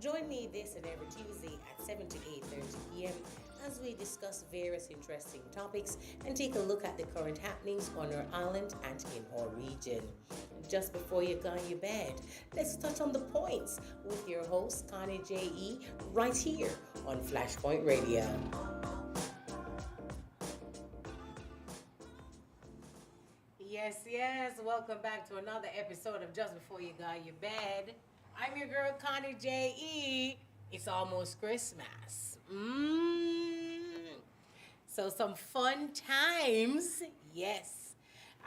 Join me this and every Tuesday at 7 to 8:30 p.m. as we discuss various interesting topics and take a look at the current happenings on our island and in our region. Just before you go on your bed, let's touch on the points with your host, Connie JE, right here on Flashpoint Radio. Yes, yes. Welcome back to another episode of Just Before You Got Your Bed. I'm your girl, Connie JE. It's almost Christmas. So, some fun times. Yes.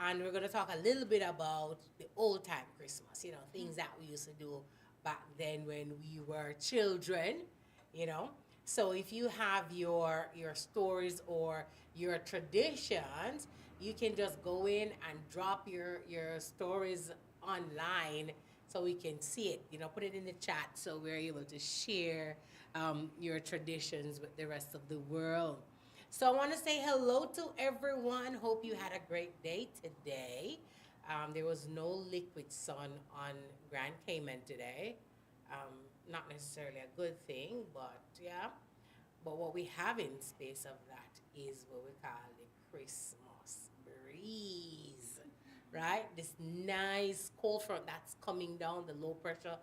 And we're going to talk a little bit about the old time Christmas, things that we used to do back then when we were children, you know. So if you have your stories or your traditions, you can just go in and drop your stories online so we can see it. Put it in the chat so we're able to share your traditions with the rest of the world. So I want to say hello to everyone. Hope you had a great day today. There was no liquid sun on Grand Cayman today. Not necessarily a good thing, but yeah. But what we have in space of that is what we call the Christmas breeze, right? This nice cold front that's coming down, the low pressure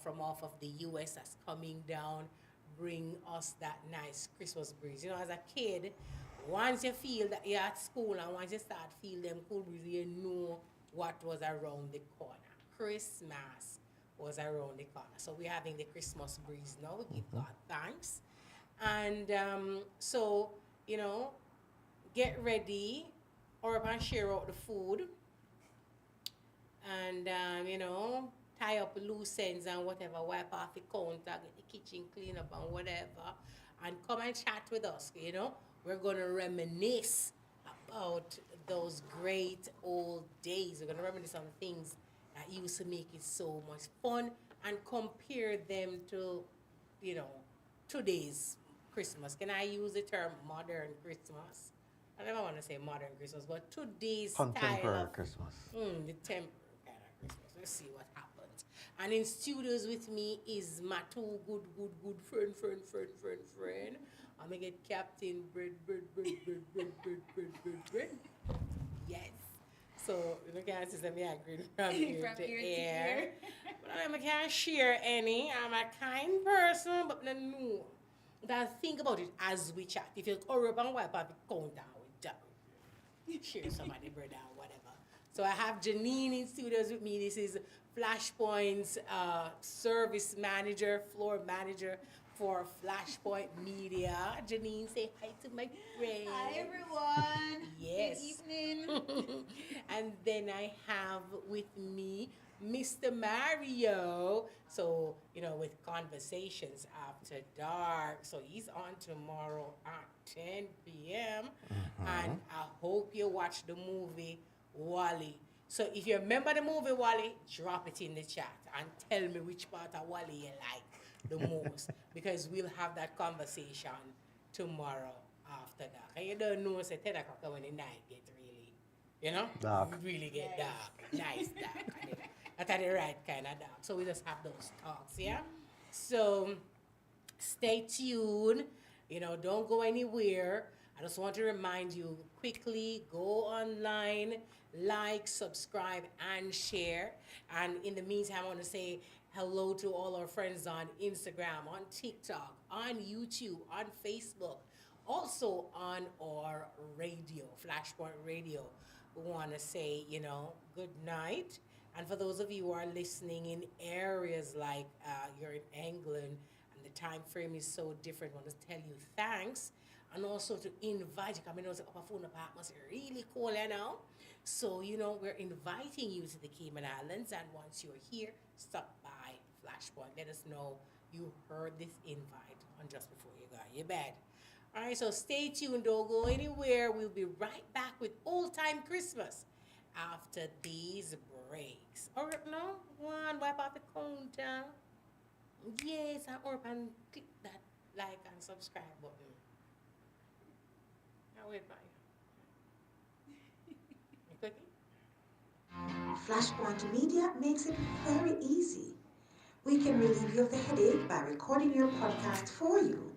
from off of the US that's coming down, bring us that nice Christmas breeze. As a kid, once you feel that you're at school and once you start feel them cool breeze, you know what was around the corner. Christmas was around the corner. So we're having the Christmas breeze now. We give God thanks. And so, get ready or up and share out the food. And, tie up loose ends and whatever, wipe off the counter, get the kitchen clean up and whatever. And come and chat with us, We're going to reminisce about those great old days. We're going to reminisce on things that used to make it so much fun and compare them to, today's Christmas. Can I use the term modern Christmas? I never want to say modern Christmas, but today's Contemporary Christmas. The temporary kind of Christmas. Let's see what happens. And in studios with me is my two good friend. I'm going to get Captain Bread. Yes. So, you can't see me agreeing from ear to ear. But I can't share any. I'm a kind person, but no. That think about it as we chat. If you hurry up and wipe up the counter with that, share some of the bread and whatever. So I have Janine in studios with me. This is Flashpoint's service manager, floor manager for Flashpoint Media. Janine, say hi to my friend. Hi, everyone. Yes. Good evening. And then I have with me Mr. Mario. So, with Conversations After Dark. So he's on tomorrow at 10 p.m. And I hope you watch the movie Wally. So if you remember the movie Wally, drop it in the chat and tell me which part of Wally you like the most. Because we'll have that conversation tomorrow after dark. And you don't know, say 10 o'clock when the night get really, dark. Really get dark. Nice dark. That's the right kind of dark. So we just have those talks, yeah? So stay tuned. Don't go anywhere. I just want to remind you quickly, go online, like, subscribe, and share. And in the meantime, I want to say hello to all our friends on Instagram, on TikTok, on YouTube, on Facebook, also on our radio, Flashpoint Radio. We want to say, good night. And for those of you who are listening in areas like you're in England and the time frame is so different, I want to tell you thanks. And also to invite you, because I know the upper phone apartments are really cool, So, we're inviting you to the Cayman Islands. And once you're here, stop by Flashpoint. Let us know you heard this invite on Just Before You Got Your Bed. All right, so stay tuned. Don't go anywhere. We'll be right back with Old Time Christmas after these breaks. All right, no? One, wipe out the counter. Yes, and click that like and subscribe button. I'll wait by you. You clicking? Flashpoint Media makes it very easy. We can relieve you of the headache by recording your podcast for you.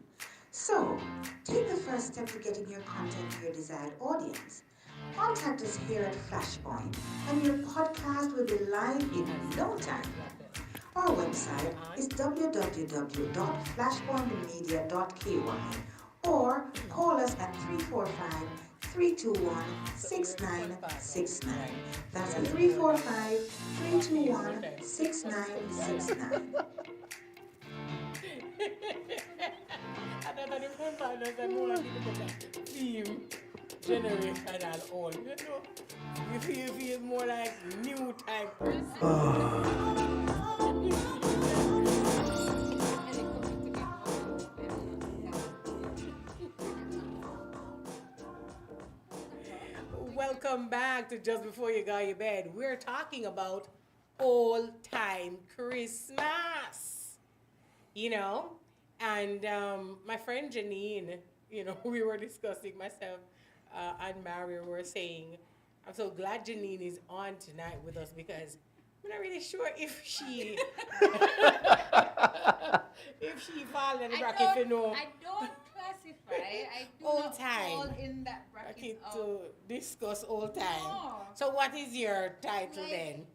So, take the first step to getting your content to your desired audience. Contact us here at Flashpoint, and your podcast will be live in no time. Our website is www.flashpointmedia.ky or call us at 345 321 6969. That's 345 321 6969. I don't know if I'm fine as I know I need to put that theme generation and all. You know, you feel more like new time person. Welcome back to Just Before You Go Your Bed. We're talking about Ole Time Christmas. You know, and my friend Janine, we were discussing, myself and Mario were saying, I'm so glad Janine is on tonight with us because I'm not really sure if she if she falls in the bracket, I don't classify. I do Old not time. fall in that bracket of. to discuss Old Time. No. So what is your title Like- then?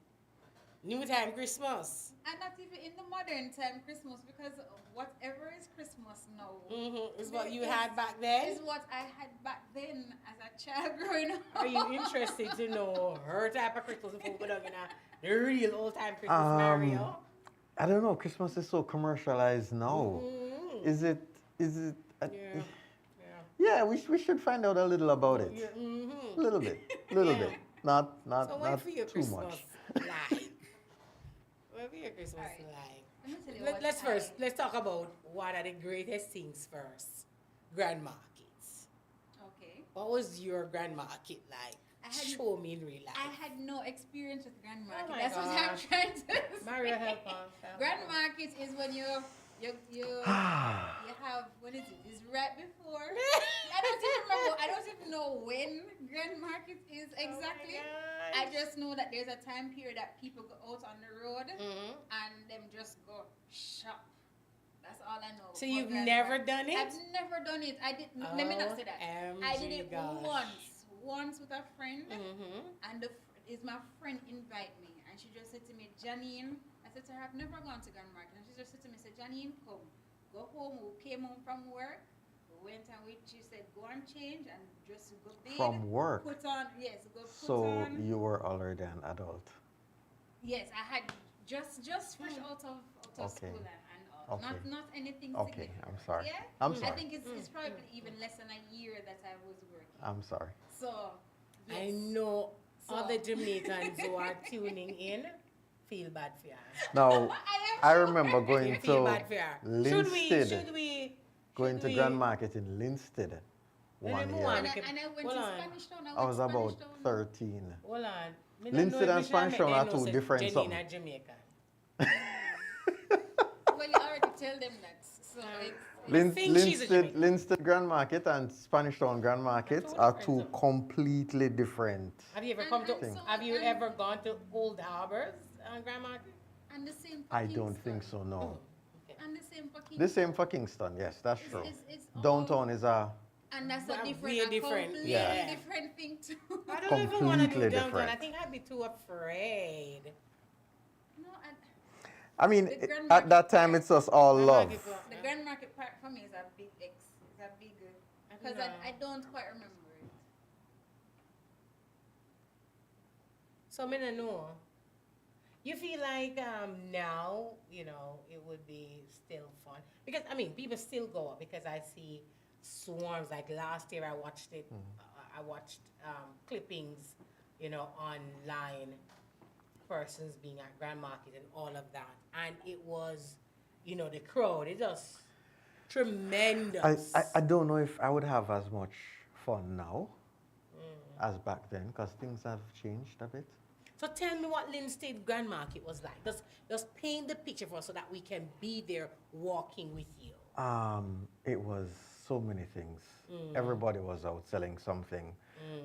New Time Christmas. And not even in the modern time Christmas, because whatever is Christmas now Mm-hmm. Is what you had back then? is what I had back then as a child growing up. Are you interested to know her type of Christmas before we go the real Old Time Christmas, Mario? I don't know. Christmas is so commercialized now. Mhm. Is it? Yeah. Yeah, we should find out a little about it. Yeah. Mm-hmm. A little bit. Not So what not for your too Christmas much. like? What for your Christmas Alright. like? Let me tell you what Let's talk about what are the greatest things first. Grand markets. Okay. What was your grand market like? I had- Show me in real I life. had no experience with grand market. my That's what I'm gosh. trying to say. Mario, help us. Grand market is when you have, what is it? It's right before. I don't even know when grand market is exactly. I just know that there's a time period that people go out on the road Mm-hmm. and them just go shop. That's all I know. So about you've grand never market. done it? I've never done it. I did. Let me not say that. I did it once with a friend, Mm-hmm. and is my friend invite me, and she just said to me, Janine. I said to her, I've never gone to grand market, and she just said to me, said, Janine, come, go home. We came home from work. We went and she said, go and change and just go bed. From work. Put on, yes, go put So on. you were already an adult. Yes, I had just fresh out of Okay. school and all. Okay. Not anything Okay, significant. I'm sorry. Yeah? I'm I sorry. think it's probably even less than a year that I was working. I'm sorry. So, yes. I know So- other Jamaicans who are tuning in feel bad for you. Now, I remember They going feel to bad for you. Linstead. Should we Going should to we- Grand Market in Linstead Let one me year. move on. And I went Hold to on. Spanish Town. I was went to about Spanish Town. 13. Hold on. Me Linstead don't know if and we should Spanish Town make are them two know say different Jenny something. not Jamaican. Well, you already tell them that. So I think she's a Jamaican. Linstead Grand Market and Spanish Town Grand Market two are different two zones. completely different. Have you ever And- come to? and so- Have you and- ever gone to Old Harbors on Grand Market? and the same for I don't Kingston. think so, no. Okay. And the same for Kingston. The same for Kingston, yes, that's true. It's all- Downtown is a And that's But a different, way different. completely Yeah. different thing too. I don't even want to do Completely downtown. I different. think I'd be too afraid. No, I mean, The Grand at that Market time, it's just all Grand love. Market for- the Grand Market Park for me is a big X. It's a big because No. I don't quite remember it. So me no know. You feel like now, it would be still fun. Because I mean people still go up because I see swarms. Like last year I watched it I watched clippings, online, persons being at Grand Market and all of that. And it was, the crowd, it just tremendous. I don't know if I would have as much fun now as back then because things have changed a bit. So tell me what Linstead Grand Market was like. Just paint the picture for us so that we can be there walking with you. It was so many things. Everybody was out selling something.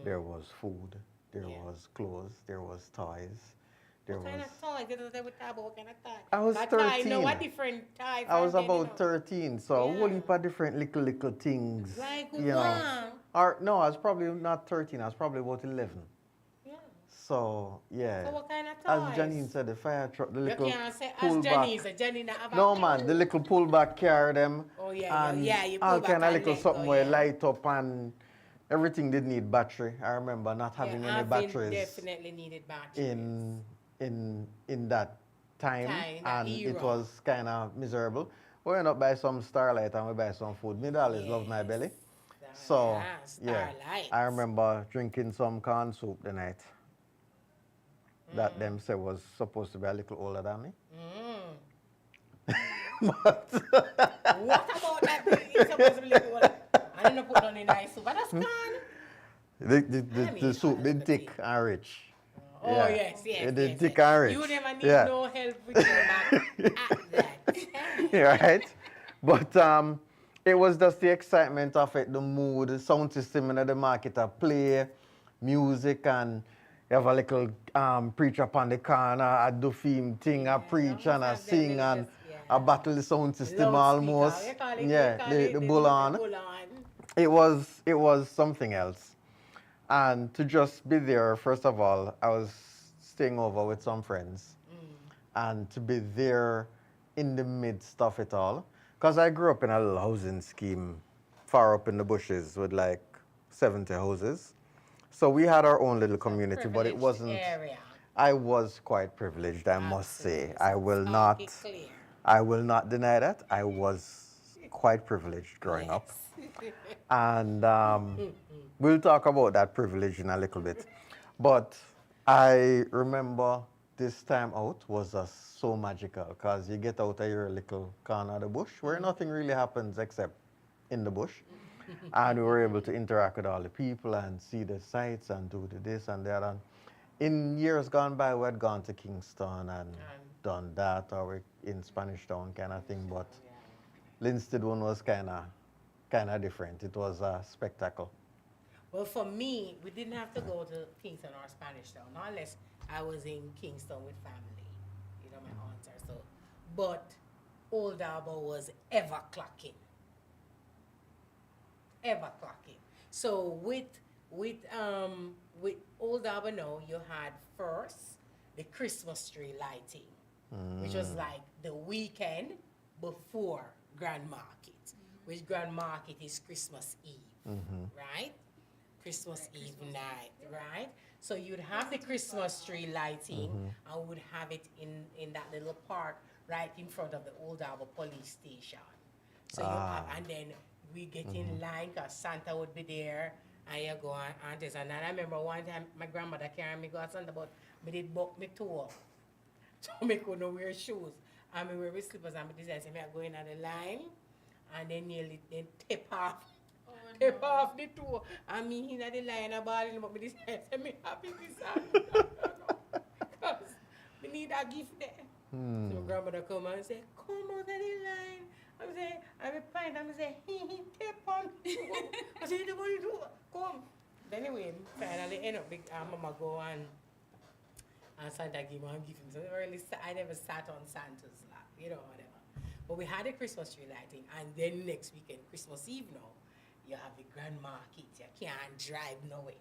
There was food, there Yeah. was clothes, there was toys, There What kind was. of toy? They don't say we talk about what kind of toy. I was That toy, no, 13. what different toy I was from then, you about know? 13, so a whole Yeah. heap of different little things, Like you know. what? Or no, I was probably not 13. I was probably about 11. Yeah. So yeah, So what kind of as toys? Janine said, the fire truck, the You little can't say as pull Janine, back. so Janine not have a No clue. man, the little pull back car them, Oh yeah, and yeah, you all pull back kind of and little let something go, where yeah. light up and everything did need battery. I remember not having Yeah, any having batteries definitely needed batteries. in that time, That and it era. was kind of miserable. We went up buy some Starlight and we buy some food. Me always love my belly. So yeah, Starlight. I remember drinking some corn soup the night that them said was supposed to be a little older than me. But What about that? It's supposed to be like what? I didn't put on in nice soup, but that's gone. the soup been thick and rich. Oh Yeah. yes, yes, It did yes, thick yes. and rich. You never need Yeah. no help with your back at that. Right? But it was just the excitement of it, the mood, the sound system in the market, a play, music, and you have a little preacher up on the corner, I do theme thing, I preach and I almost have them sing little and just- yeah. I battle the sound system Loudspeaker. almost. You call it, Yeah, you call the it bull on. bull on. It was something else. And to just be there, first of all, I was staying over with some friends. And to be there in the midst of it all. Because I grew up in a little housing scheme far up in the bushes with like 70 houses. So we had our own little community, but it Privileged wasn't. area. I was quite privileged, I must say. I will Talk not. it clear. I will not deny that. I was quite privileged growing up. And we'll talk about that privilege in a little bit. But I remember this time out was just so magical because you get out of your little corner of the bush where nothing really happens except in the bush. And we were able to interact with all the people and see the sights and do the this and that. And in years gone by, we had gone to Kingston and done that, or we in Spanish Town kind of thing. But Linstead one was kind of different. It was a spectacle. Well, for me, we didn't have to go to Kingston or Spanish Town, not unless I was in Kingston with family. You know, my aunts are so. But Old Harbour was ever clocking. Ever clocking. So with Old Harbour now, you had first the Christmas tree lighting, which was like the weekend before Grand Market, which Grand Market is Christmas Eve, right? Christmas Eve night, right? So you'd have the Christmas tree lighting, and would have it in that little park right in front of the Old Harbour police station. So you have, and then we get in line because Santa would be there, and you go and this and that. I remember one time my grandmother carried me go to Santa, but me did buck me toe, so me couldn't wear shoes. And me wear my slippers, and me decided to go in at the line, and then nearly then tip off. Tip off the toe. And me in the line and balling, but me decided to me happy this Santa. Because me need a gift there. So my grandmother come and say, come out of the line. I say, I'm a pint, and I say, tip on. I say, what you do? Come. But anyway, finally end up, mama go and Santa give him and give him. So I never sat on Santa's lap, you know, whatever. But we had a Christmas tree lighting, and then next weekend, Christmas Eve now, you have the Grand Market. You can't drive nowhere.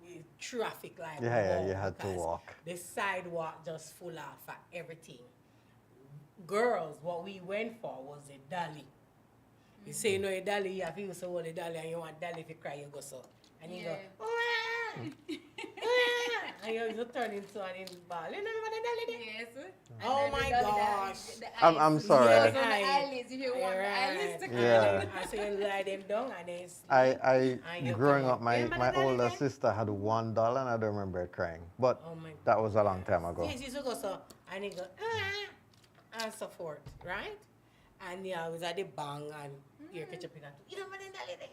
With traffic like Yeah, you had to because walk. The sidewalk just full of for everything. Girls, what we went for was a dolly. You say, you know, a dolly, you have to use a dolly, and you want dolly if you cry, you go so. And you go, "Wah!" And you turn into an ball. You know what a dolly there? Yes. Oh my gosh. I'm sorry. Yes, Yeah. on the eyelids, if you want the eyelids to come. Yeah. And so you lie them down and then sleep. I And you growing come up, my Remember the dolly older there? sister had $1 and I don't remember her crying. But Oh my that was a long time ago. Yes, you used to go so, and he go, and so forth, right? And I was at the bang and ear catch up in that. You know what in that lady?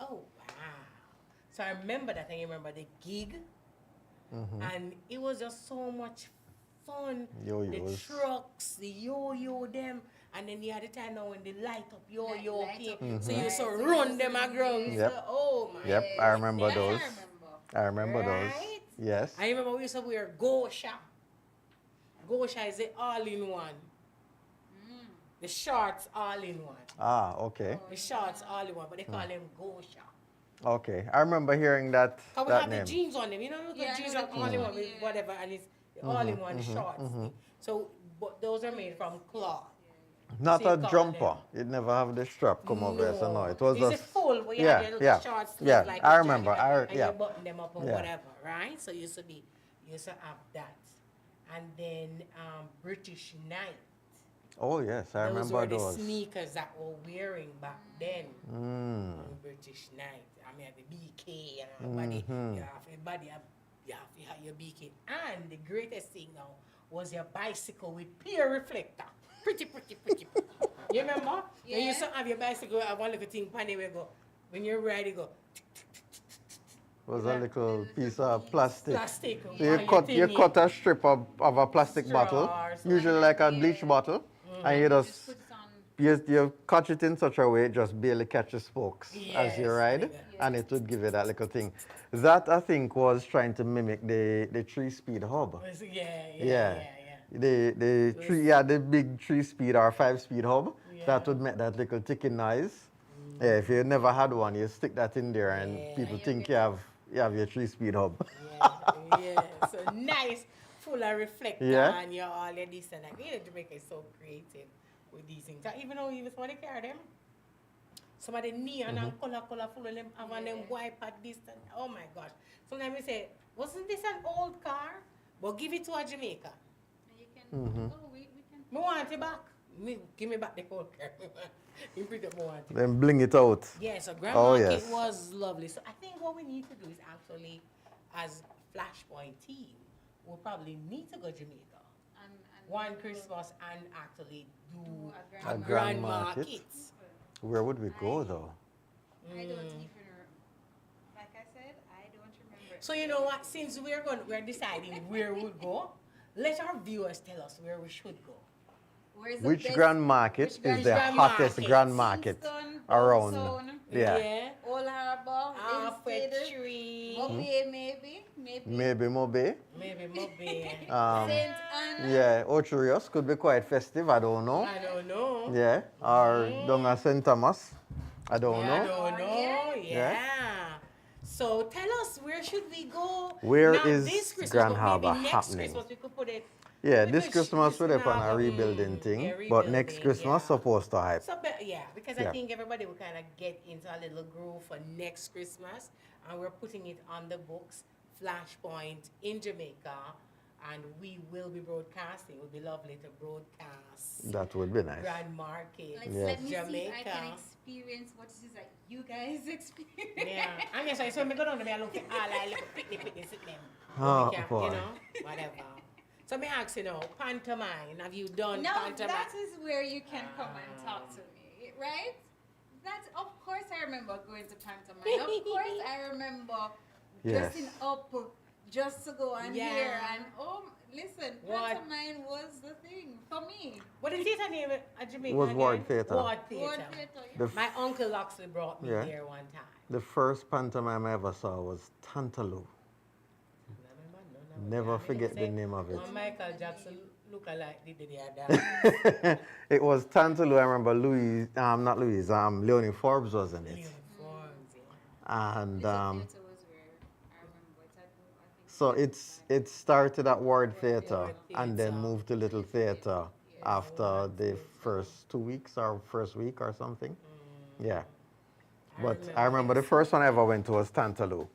Oh, wow. So I remember that, and I remember the gig, and it was just so much fun. Yo-yos. The trucks, the yo-yo them, and then you had the time now when they light up yo-yo Light came. up. So you Right, so so you run used them to aground. Yep. So, oh my. Yep, I remember goodness. those. I remember those. Right? Yes. I remember we used to wear Gaww. Gosha is the all-in-one. The shorts all-in-one. Ah, okay. The shorts all-in-one, but they call them Gosha. Okay. I remember hearing that, Because we that have the name. jeans on them. You know, the Yeah, I jeans know are the all-in-one jeans, with yeah. whatever, and it's the all-in-one shorts. So, but those are made from cloth. Not So you a call jumper. It never have the strap come over, so no. It was It's a just full where you yeah, have your little yeah, short sleeves yeah. like I a remember. jacket, and yeah. you button them up or Yeah. whatever, right? So you used to have that. And then British Knight. Oh yes, I Those remember were the those. sneakers that were wearing back then. Mm. British Knight. I mean, the BK and everybody. You have everybody. You have your BK. And the greatest thing now was your bicycle with peer reflector. Pretty. You remember? Yeah. You used to have your bicycle have one little thing, panny where go. When you're riding, go. Was a little piece of plastic. Plastic. So you cut a strip of a plastic bottle, usually like a bleach bottle, and you just put it on. you catch it in such a way it just barely catches spokes as you Yes, ride, nigga. and it would give you that little thing. That I think was trying to mimic the 3-speed hub. Yeah. The big 3-speed or 5-speed hub that would make that little ticking noise. Yeah, if you never had one, you stick that in there, and people think you have your 3-speed hub. Yeah. So nice, full of reflector, Yeah. and you're all your this and that. You know, Jamaica is so creative with these things. Even though even somebody carry them, some of the neon and color full of them, have on them wipe at this and oh my gosh. Sometimes we say, wasn't this an old car? But give it to a Jamaica. And you can, we can. Me want it back. Give me back the old car. You bring it more. Then bling it out. Yeah, so Oh, Grand Market yes. was lovely. So I think what we need to do is actually, as Flashpoint team, we'll probably need to go Jamaica And one do- Christmas and actually do a a grand grand market. market. Where would we go though? I don't even, like I said, I don't remember. So you know what? Since we're deciding where we'll go, let our viewers tell us where we should go. Where's the Which best- grand market which is the grand hottest market? grand market Kingston, around? Downtown, Yeah. Old Harbour, Halfway Instead, tree. Mobay, maybe. Maybe Mobe. Maybe Mobe. St. Anne. Yeah, Ochurios could be quite festive. I don't know. I don't know. Yeah, or down at St. Thomas. I don't I know. don't know. Yeah. Yeah. So tell us, where should we go? Where Not is this Christmas, Grand but Harbour maybe next happening? Christmas we could put it. Yeah, we this could Christmas we're up on a have rebuilding thing, yeah, but next rebuilding, Christmas yeah. supposed to hype. So, yeah, because Yeah. I think everybody will kind of get into a little groove for next Christmas, and we're putting it on the books, Flashpoint in Jamaica, and we will be broadcasting. It would be lovely to broadcast That would be nice. Grand Market, Like, Yes. let me see if I Jamaica. can experience what it is that you guys experience. Yeah, and yes, so I go down there, I look at all I little picnic sit them. Oh, We can, boy. you know, whatever. So me ask you now, pantomime, have you done No, pantomime? that is where you can come and talk to me, right? That's, of course, I remember going to pantomime. Of course, I remember Yes. dressing up just to go and Yeah. hear. And listen, What? pantomime was the thing for me. What is theater name at Jamaica? It was again? Ward Theatre. Ward Ward Theatre. theatre, yeah. The, f- My uncle Loxley brought me Yeah. there one time. the first pantomime I ever saw was Tantaloo. Never forget the name of it. When Michael Jackson look alike did the other. It was Tantaloo. I remember Leonie Forbes was in it. Uniforms, yeah. And Little theatre was where I remember it. I think so it started at Ward Theatre Ward and then Theatre. moved to Little Theatre after the first 2 weeks or first week or something. Yeah. But I remember the first one I ever went to was Tantaloo.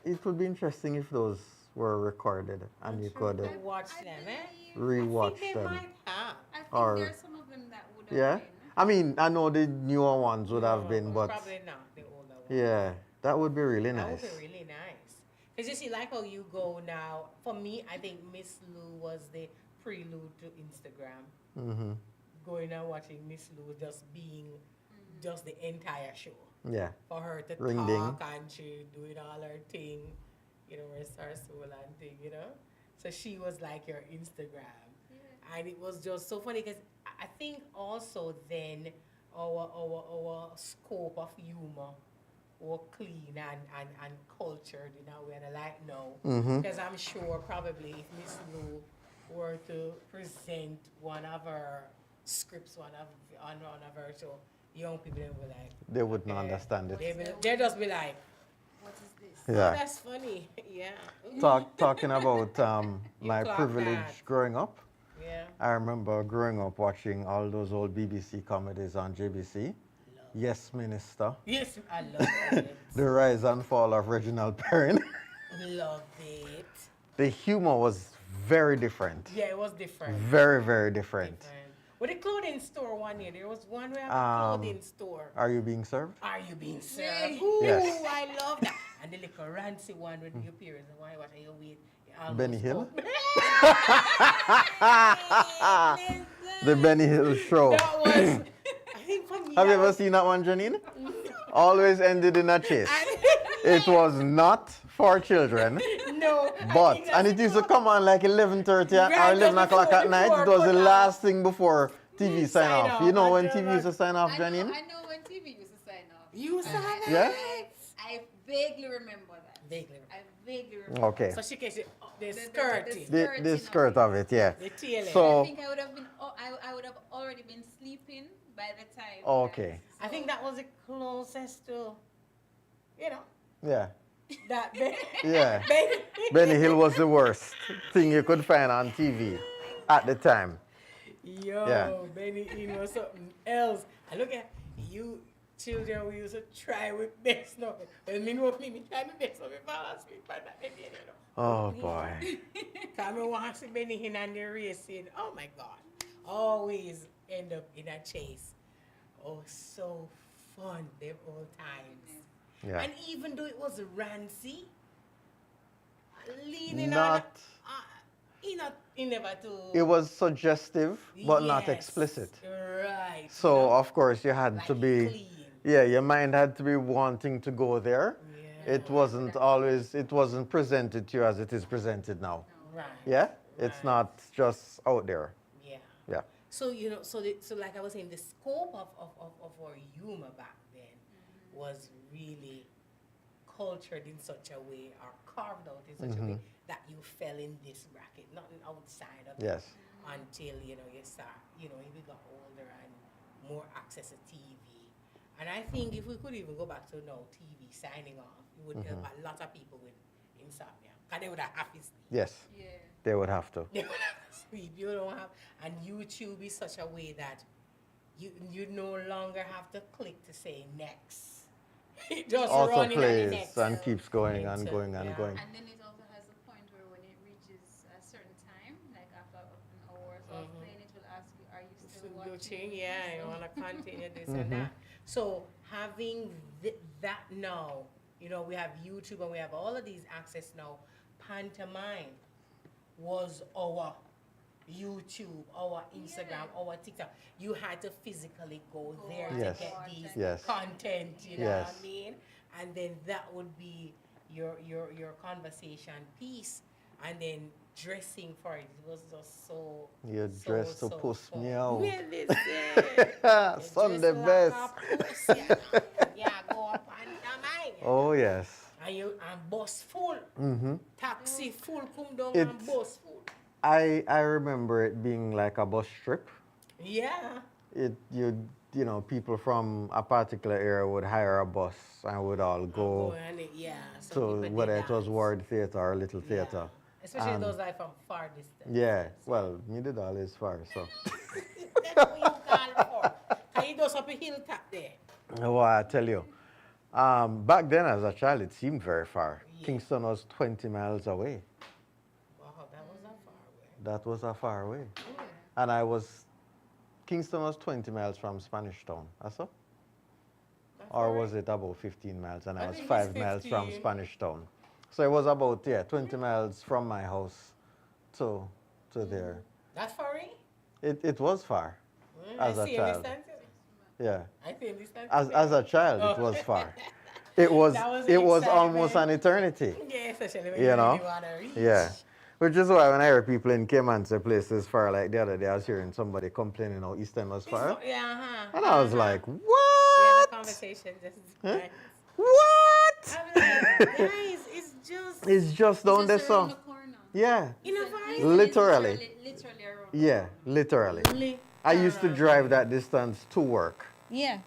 It would be interesting if those were recorded and you could Watch them, eh? rewatch I think they them. might have. I think Or- there are some of them that would have Yeah. been. I mean, I know the newer ones would have been, but Probably not the older one. yeah, that would be really That nice. would be really nice. Because you see, like how you go now, for me, I think Miss Lou was the prelude to Instagram. Hmm. Going and watching Miss Lou just being just the entire show. Yeah. For her to Ring talk ding. and she doing all her thing, rest her soul and thing, So she was like your Instagram. And it was just so funny because I think also then our scope of humor were clean and cultured in a way, and I like now. Mm-hmm. Because I'm sure probably if Miss Lou were to present one of her scripts, on one of her show, young people will be like, They wouldn't okay. understand it. They just be like, What is this? oh, Yeah. that's funny. Yeah. Talking about my clock privilege that. growing up. Yeah. I remember growing up watching all those old BBC comedies on JBC. Yes, Minister. Yes, I love it. The Rise and Fall of Reginald Perrin. Love it. The humor was very different. Yeah, it was different. Very, very different. With the clothing store one year, there was one where I had a clothing store. Are you being served? Are you being served? Really? Ooh, Yes. I love that. And the little rancy one with your parents and why watch and you wait. you almost Benny Hill? go. The Benny Hill Show. That was, I think for me. Have you that ever was- seen that one, Janine? Always ended in a chase. I- It was not for children, No. but, and it used to come on like 11:30 or Right, 11 just o'clock before- at night. before It was the put last thing before TV sign Sign off. off. You know I when do TV used to sign off, Janine? I know when TV used to sign off. You saw that? Yeah? I vaguely remember that. Vaguely. I vaguely remember. Okay. So she can see the The- skirting. The skirt of it, yeah. The tail end. I So, think I would have been. I would have already been sleeping by the time. Okay. I think that was the closest to, yeah. that Yeah. baby. Benny Hill was the worst thing you could find on TV at the time. Yo, Yeah. Benny Hill was something else. And look at you children, we used to try with best now. When me know me try my best so me fall asleep by that baby, Oh boy. Cause me want to see Benny Hill and the racing. Oh my God. Always end up in a chase. Oh, so fun, them old times. Yeah. And even though it was rancy, leaning Not. on, he never to. It was suggestive, but not Yes, explicit. Right. So of course you had like to be. clean. Yeah, your mind had to be wanting to go there. Yeah. It wasn't always. It wasn't presented to you as it is presented now. Right. Yeah. It's Right. not just out there. Yeah. Yeah. So so like I was saying, the scope of our humor back then was really cultured in such a way, or carved out in such a way that you fell in this bracket, nothing outside of it. Yes. Until you start, you got older and more access to TV. And I think if we could even go back to now TV signing off, it would help a lot of people with insomnia. Because they would have happy sleep. Yes. Yeah. They would have to. They would have sleep. You don't have, and YouTube is such a way that you no longer have to click to say next. It just Also running at the plays next. and keeps going and Next, going and yeah. going. And then it also has a point where when it reaches a certain time, like after an hour or so of playing, it will ask you, "Are you still watching?" Yeah, you want to continue this and that. So having that now, we have YouTube and we have all of these access now. Pantomime was our YouTube, our Instagram, our TikTok. You had to physically go there Yes. to get these Yes. content, you know Yes. what I mean? And then that would be your conversation piece. And then dressing for it was just so You're dressed to push fun. me out. Well, listen. Sunday Just best. like a pussy, yeah, go up pantomime. Oh yes. And bus full. Taxi full, come down It's- and bus full. I remember it being like a bus trip. Yeah. People from a particular area would hire a bus and would all go And yeah. So to people whether did it was dance. Ward Theatre or Little Yeah. Theatre. Especially And- those like from far distance. Yeah, well, me did all this far, so. That's what you call for. Can you do something hilltop there? Well, I tell you, back then as a child, it seemed very far. Yeah. Kingston was 20 miles away. Wow, that was that far away. That was a far away. Yeah. And Kingston was 20 miles from Spanish Town, that's all? That's Or all was right. it about 15 miles? And I I was think 5 it's miles from 15. Spanish Town. So it was about, 20 miles from my house to there. That's far, eh? It was far, as I a see child. distance. yeah. I see distance. As a child, it Oh. was far. It was That was it was almost an excitement. eternity. Yeah, especially when You you know? really want to reach. Yeah. Which is why when I hear people in Cayman say places far, like the other day I was hearing somebody complaining how Eastern was far. Yeah, uh-huh. And I was uh-huh. like, We had a what? conversation just What? I'm like, guys, it's just It's just down there, Just around so. the corner. Yeah. in a Literally, vibe. Literally. literally around. Yeah, literally. I used to Literally. drive that distance to work Yeah.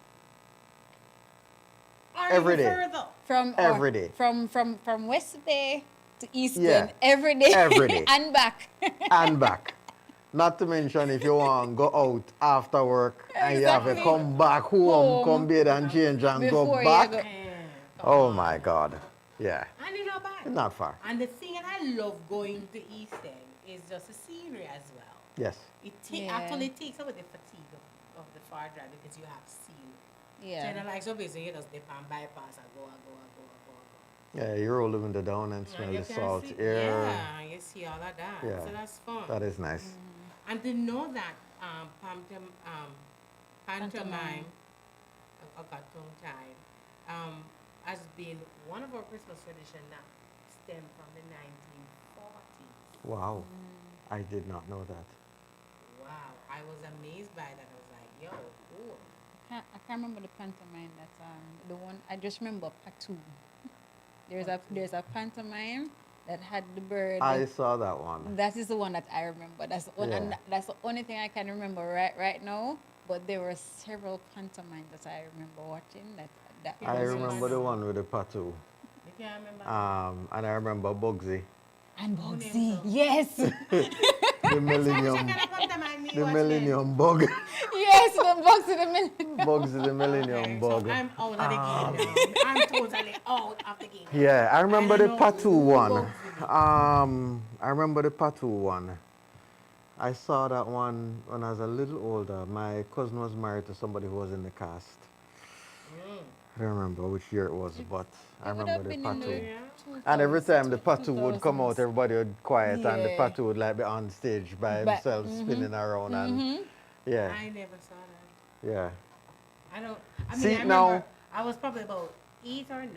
Or every even day. further. From Every day. From West Bay to Eastern Yeah. every day. Every day. And back. And back. Not to mention if you want to go out after work and you have to Exactly. come back home, come bathe and change and go Before you back. go. Oh my God. Yeah. And it's not bad. Not far. And the thing that I love going to East End is just the scenery as well. Yes. It Yeah. actually takes away the fatigue of the far drive because you have scenery. So, you Yeah. know, like some places you just dip and bypass and go. Yeah, you roll the window down and smell You the can salt see, air. yeah, you see all of that. Yeah. So that's fun. That is nice. And to know that pantomime, or cartoon time, has been one of our Christmas tradition that stem from the 1940s. Wow. I did not know that. Wow, I was amazed by that. I was like, yo, cool. I can't remember the pantomime that the one I just remember Patu. There's a pantomime that had the bird. I saw that one. That is the one that I remember. That's the one, and Yeah. that's the only thing I can remember right now. But there were several pantomimes that I remember watching. That Yeah, I was remember the one with the patu. You can't remember? And I remember Bugsy. and Who named Bugsy. so? Yes, The Millennium. the The Millennium Bug. yes, the Bugsy the Millennium. Bugsy the Millennium Bug. So I'm out of the game now. I'm totally out of the game. Yeah, I remember the know Patu who one. Bugsy I remember the Patu one. I saw that one when I was a little older. My cousin was married to somebody who was in the cast. I don't remember which year it was, but I It would remember have the been in Patu. the And every 2000s, time the Patu would come out, 2000s. everybody would quiet and the Yeah. Patu would like be on stage by But- himself spinning around and yeah, I never saw that. yeah. I don't. I mean, See, I remember now- I was probably about 8 or 9.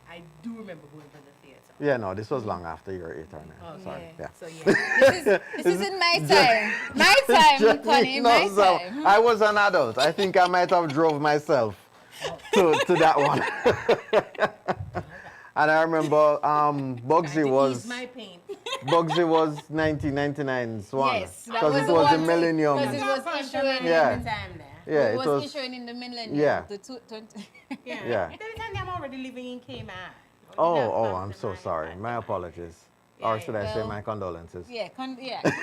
I do remember going to the theater. Yeah, no, this was long after your 8 or 9. Okay. Sorry. Yeah. So yeah. This is in my time. My time, Connie. No, My so time. I was an adult. I think I might have drove myself to that one. And I remember Bugsy Trying to was ease my pain. Bugsy was 1999's one Yes, that because was it the was the one- millennium. because it was issuing. Yeah. Time there. Yeah, it it was was. issuing in the millennium. Yeah. The 20. Yeah. Yeah. By the time I'm already living in Cayman. Oh, I'm so sorry. My apologies. Or Yeah, should I say well, my condolences? Yeah, condolences,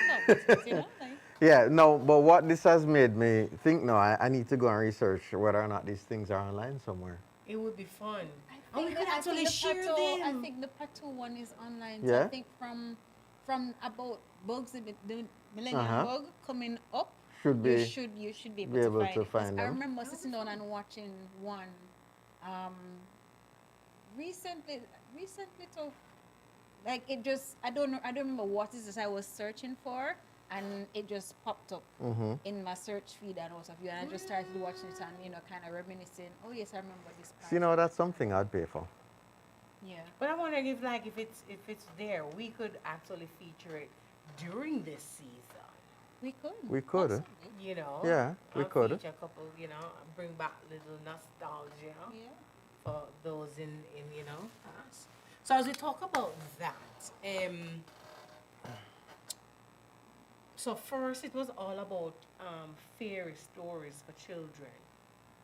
you know, like, Yeah, no, but what this has made me think now, I need to go and research whether or not these things are online somewhere. It would be fun. I And we think could the- I actually think the share Pato- them. I think the Pato one is online. So Yeah? I think from about bugs, the millennium Uh-huh. bug coming up, Should be. you should be able, be able to find to it. 'Cause find I them. remember sitting down and watching one recently to like it just I don't remember what is this I was searching for, and it just popped up Mm-hmm. in my search feed and what have you, and I just started watching it and kind of reminiscing. Oh yes, I remember this part. So, you know, that's something I'd pay for. Yeah. But I'm wondering if it's there, we could actually feature it during this season. We could. We could. Possibly. You know. Yeah, we could. Feature a couple. You know, bring back little nostalgia Yeah. for those in past. So as we talk about that, so first it was all about fairy stories for children.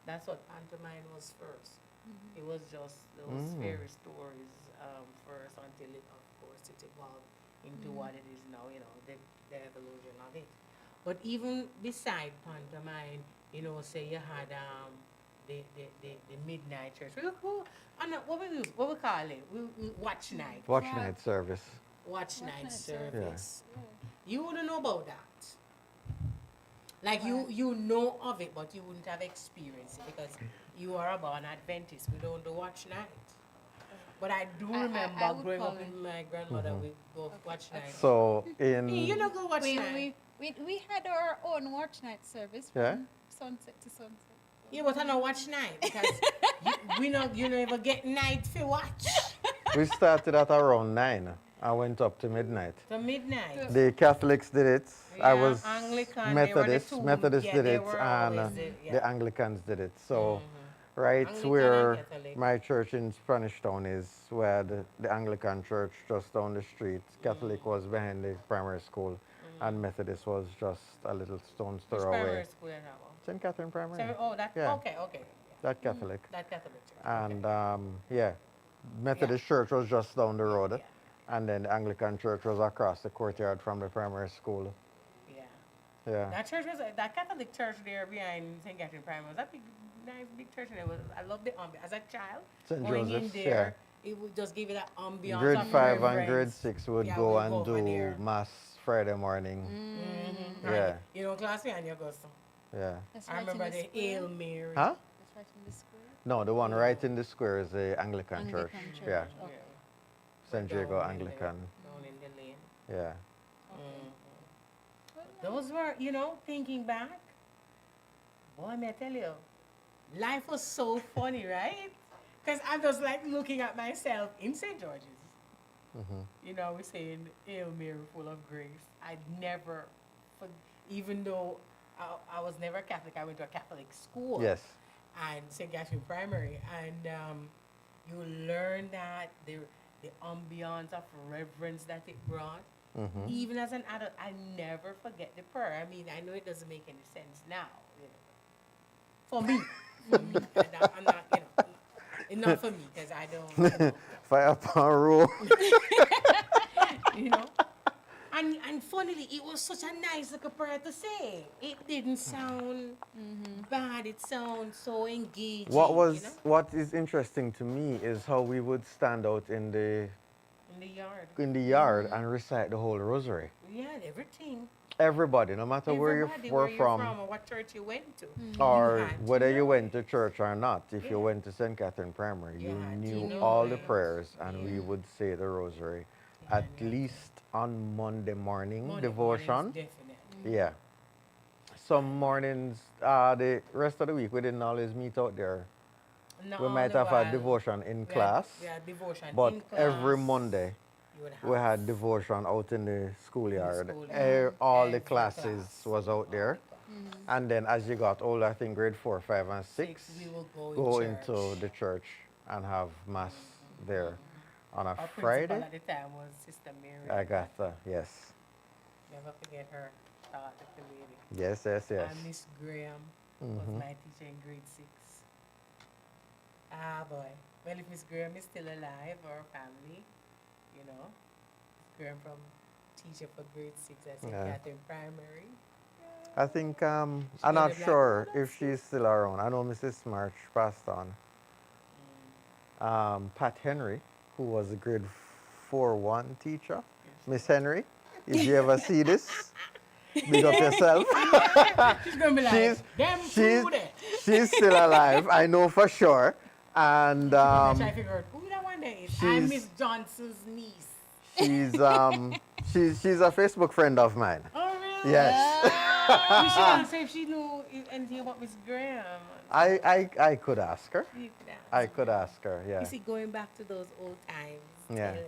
That's what pantomime was first. It was just those fairy stories first until it, of course, it evolved into what it is now. You know, the evolution of it. But even beside pantomime, you know, say you had the midnight church. What we call it? We watch night. Watch night service. Watch night night service. You wouldn't know about that. Like you know of it, but you wouldn't have experienced it because you are a born Adventist. We don't do watch night. But I do remember I would growing call up it- with my grandmother. We go watch night. So, Hey, you in. know, go watch night. We had our own watch night service Yeah? from sunset to sunset. Yeah, but I don't watch night because you never get night for watch. We started at around 9. I went up to midnight. To midnight. The Catholics did it. I Yeah, was Anglican, they were the Methodist. two. Methodist Yeah, did they it, were and always it, yeah. the Anglicans did it. So right Anglican and where Catholic. my church in Spanish Town is, where the Anglican church just down the street. Catholic was behind the primary school, and Methodist was just a little stone's Which throw primary away. school you have? St. Catherine Primary. Oh, that. Yeah, Okay, okay. that Catholic. That Catholic church. And Okay. yeah, Methodist church was just down the road, Yeah. and then the Anglican church was across the courtyard from the primary school. Yeah. Yeah. That church was that Catholic church there behind St. Catherine Primary was that big, nice big church, and it was. I loved the ambiance as a child. St. Going Joseph's, in there, it would just give you that ambiance. Grade of 5 and reverence. grade 6 would Yeah, go we'd and go over do there. mass Friday morning. Mm-hmm. Yeah. You know, class and you go. Yeah. That's I right remember in the square. Hail Mary. Huh? That's right in the square. No, the one right in the square is the Anglican church. Anglican church. Yeah. Okay. St. Jago Down in Anglican. Down in the lane. Yeah. Those were, thinking back, boy, may I tell you, life was so funny, right? Because I'm just like looking at myself in St. George's. We're saying, Hail Mary, full of grace. I'd never, even though I was never Catholic, I went to a Catholic school. Yes. And St. Catherine Primary. And you learn that the ambiance of reverence that it brought. Even as an adult, I never forget the prayer. I mean, I know it doesn't make any sense now, For me. I'm not, not for me, because I don't, Fire upon roll. And funnily, it was such a nice little prayer to say. It didn't sound bad. It sounds so engaging. What is interesting to me is how we would stand out in the yard and recite the whole rosary. Yeah, everything. Everybody, no matter where you were from, or what church you went to. or had to whether you know went to church or not. If you Yeah. went to St. Catherine Primary, You you had to knew know all the it. prayers, and we would say the rosary at least on Monday morning Monday devotion. mornings, definitely. Yeah. Some mornings, the rest of the week, we didn't always meet out there. Not We all might the have had while. devotion in We had- class, we had devotion but in every class. Monday You would we have had devotion out in the schoolyard. schoolyard. All the Every classes class. was out there. And then as you got older, I think grade 4, 5, and 6, we will go in into the church and have mass there on a Our principal Friday. at the time was Sister Mary. Agatha, yes. Never forget her. The lady. Yes, yes, yes. And Miss Graham was my teacher in grade 6. Ah, boy. Well, if Miss Graham is still alive, or family, Miss Graham from teacher for grade 6 at St. Yeah. Catherine Primary. I think, I'm made not it black. sure if she's still around. I know Mrs. March passed on. Pat Henry, who was a grade 4-1 teacher. Miss Henry, if you ever see this, big up yourself. She's going to be like, She's- them she's- two there. She's still alive, I know for sure. And I try to figure out who that one there is. I'm she's- Miss Johnson's niece. she's a Facebook friend of mine. Oh, really? Yes. We should ask her if she knew anything about Miss Graham. I could ask her. You could ask I could ask her, yeah. You see, going back to those old times. Yeah. telling her.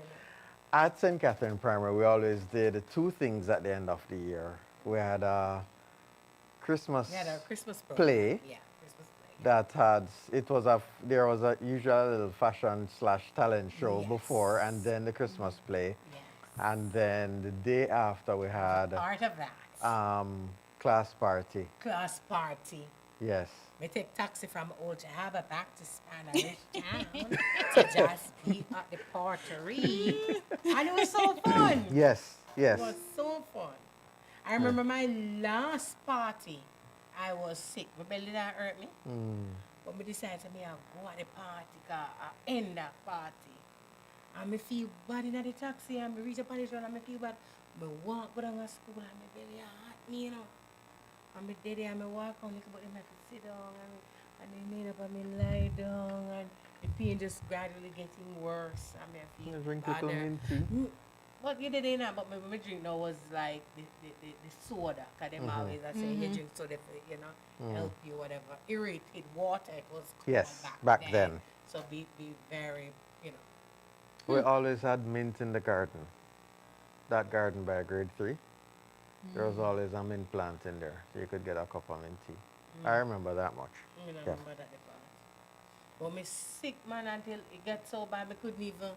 At St. Catherine Primary, we always did 2 things at the end of the year. We had a Christmas We had our Christmas program. play Yeah, Christmas play. that there was a usual little fashion / talent show Yes. before, and then the Christmas play. Yes. And then the day after we had Part of that. class party. Class party. Yes. We take taxi from Old Harbour back to Spanish Town to just be at the pottery. And it was so fun. Yes. Yes. It was so fun. I remember my last party, I was sick. My belly that hurt me. But I decided to go at the party, cause I end that party. And I feel bad in the taxi, and I reach up on the road and I feel bad. I walk go down to school and my belly hurt me, And I did it and I walk on it, but then I could sit down and then made up and I lie down and the pain just gradually getting worse. And I feel Drink badder. little mint tea. But you did it now, but my drink now was like the soda, because them always I say, you drink soda for, help you, whatever. Irritated water, it was called Yes, back then. So be very, We always had mint in the garden. That garden by grade 3. There was always a mint plant in there, so you could get a cup of mint tea. I remember that much. you know, Yeah. remember that part. But me sick, man, until it got so bad, me couldn't even.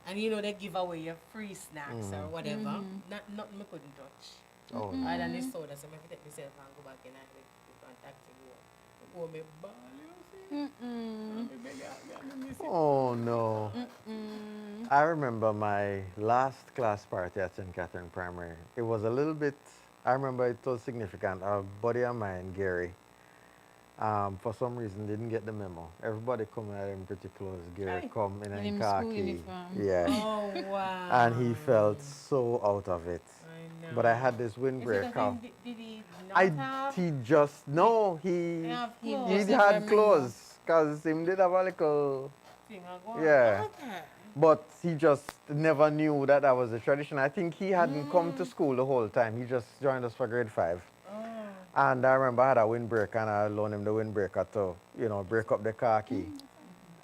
And you know, they give away your free snacks or whatever. Nothing me couldn't touch. Oh, Other than the soda, so I have to take myself and go back in and the contact to go. Oh, me ball, you see? oh no. I remember my last class party at St. Catherine Primary. It was a little bit, I remember it was significant. A buddy of mine, Gary, for some reason didn't get the memo. Everybody coming at him pretty close. Gary Aye. come in In a school khaki. uniform. Yeah. Oh, wow. And he felt so out of it. I know. But I had this Is it windbreaker. because did he not have? He just, no, he Have He clothes? he just had never clothes. Because he did have a little, Thing I go, yeah. okay. But he just never knew that that was a tradition. I think he hadn't come to school the whole time. He just joined us for grade 5. Oh. And I remember I had a windbreaker and I loaned him the windbreaker to, you know, break up the khaki.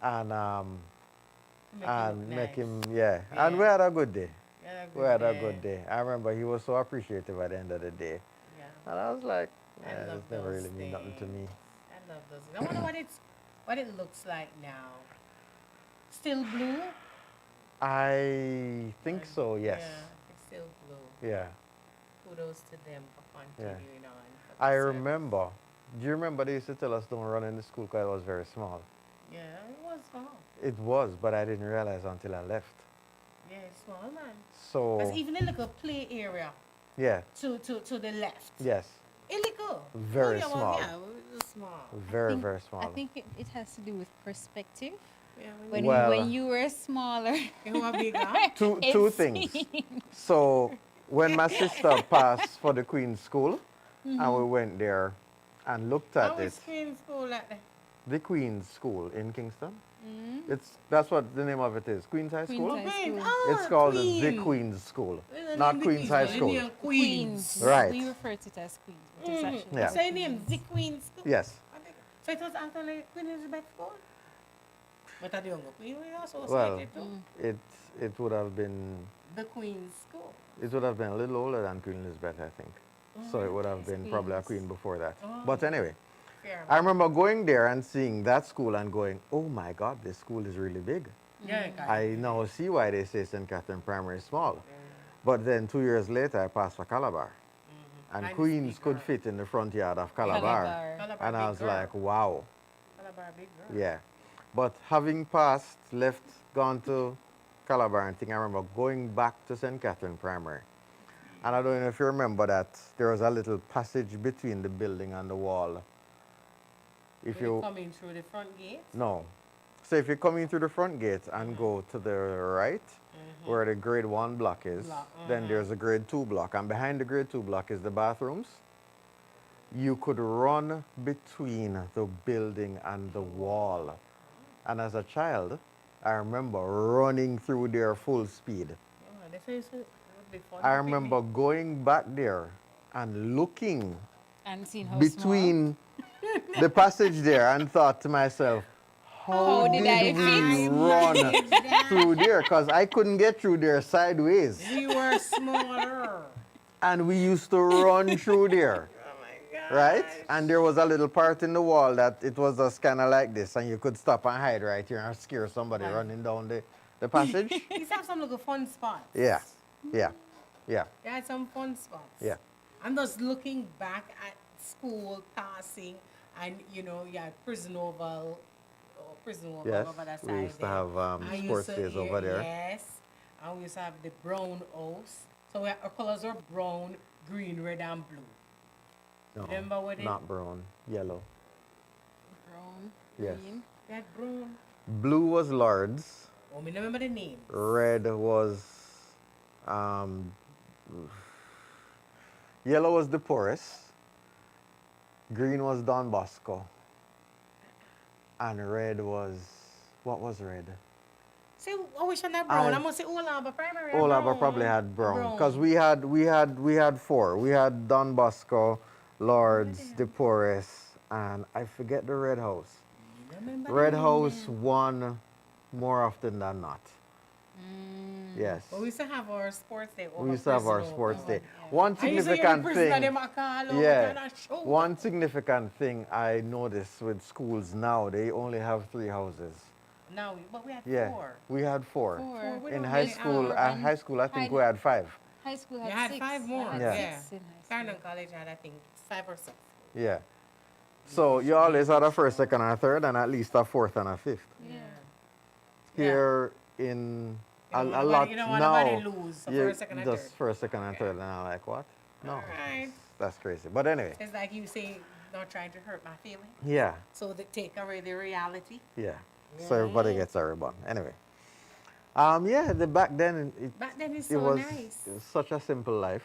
And make him, yeah. And we had a good day. We had a good day. I remember he was so appreciative at the end of the day. Yeah. And I was like, I yeah, love it's never those really mean nothing to me. I love those. I wonder what it looks like now. Still blue? I think so, yes. Yeah, it's still blue. Yeah. Kudos to them for continuing on. for the I service. remember. Do you remember they used to tell us don't run in the school because it was very small? Yeah, it was small. It was, but I didn't realize until I left. Yeah, it's small, man. So, There's even a little play area yeah, to the left. yes, A little. Very Oh, yeah, small. Yeah, it was small. very, very small. I think it has to do with perspective. Yeah, When you were smaller, you were bigger. two it's things. So, when my sister passed for the Queen's School, and we went there and looked at How it, is Queen's School like that? the Queen's School in Kingston. That's what the name of it is. Queen's High Queen's School. High Queen. School. Oh, It's called Queen. the Queen's School, Well, not the Queen's High but the School. name Queen's. Right. We refer to it as Queens, but it's actually Yeah. So your name the Queen's School? Yes. So it was actually Queen Elizabeth School? But I don't know. Queen we also Well, associated to it would have been the Queen's School. it would have been a little older than Queen Elizabeth, I think. So it would have Yes, been probably a Queen's. queen before that. Oh. But anyway, Fair I remember going there and seeing that school and going, oh my God, this school is really big. Yeah, I now see why they say St. Catherine Primary is small. But then 2 years later, I passed for Calabar. And And Queens it's could bigger. fit in the front yard of Calabar. Calabar. And I was like, wow. Calabar big girl. Yeah. But having passed, left, gone to Calabar and thing, I remember going back to St. Catherine Primary. And I don't know if you remember that there was a little passage between the building and the wall. If When you you, come in through the front gate. no. So if you come in through the front gate and go to the right, where the grade 1 block is, then there's a grade 2 block. And behind the grade 2 block is the bathrooms. You could run between the building and the wall. And as a child, I remember running through there full speed. Yeah, they say it would be fun. I remember going back there and looking And seeing how between the passage there and thought to myself, how did I did we fit? run through there? Because I couldn't get through there sideways. We were smaller. And we used to run through there. Oh my God. Right? And there was a little part in the wall that it was just kind of like this, and you could stop and hide right here and scare somebody running down the passage. We used to have some little fun spots. Yeah, yeah, yeah, They had some fun spots. yeah. I'm just looking back at school passing, and you know, you had prison oval Yes, over that we side. used to there. have And you sports used to days over there. Yes, and we used to have the brown house. So our colors were brown, green, red, and blue. No, Remember what it- not brown, yellow. Brown, Yes. green. They had brown. Blue was Lord's. Oh, me remember the name. Red was, yellow was the poorest. Green was Don Bosco. And red was, what was red? See, I wish I had brown. I- I must say Ole Time Primary. had Ola brown. probably had brown because we had 4. We had Don Bosco, Lords, the poorest, and I forget the Red House. Remember Red the name House then? won more often than not. Yes. But we used to have our sports day. We used to have our sports day. Yeah. One I used to hear the significant prisoner thing. them a call out Yeah. and a show. One significant thing I noticed with schools now, they only have 3 houses. No, but we had Yeah. 4. We had 4. Four. We In don't high really school, have- at high school, I think we had 5. High school had You had 6. 5 more. I had Yeah. 6 in high school. Clarendon College had, I think, 5 or 6. Yeah. So you always had a first, second, and a third, and at least a fourth and a fifth. Yeah. Here in a You don't lot you don't want now, nobody lose. So you first, second, and just third. first, second, and third, and I'm like, what? No, Alright. that's crazy. But anyway, It's like you say, not trying to hurt my feelings. yeah, So they take away the reality. yeah. So everybody gets a ribbon. Anyway, yeah, back then Back then it's it so was nice. it was such a simple life.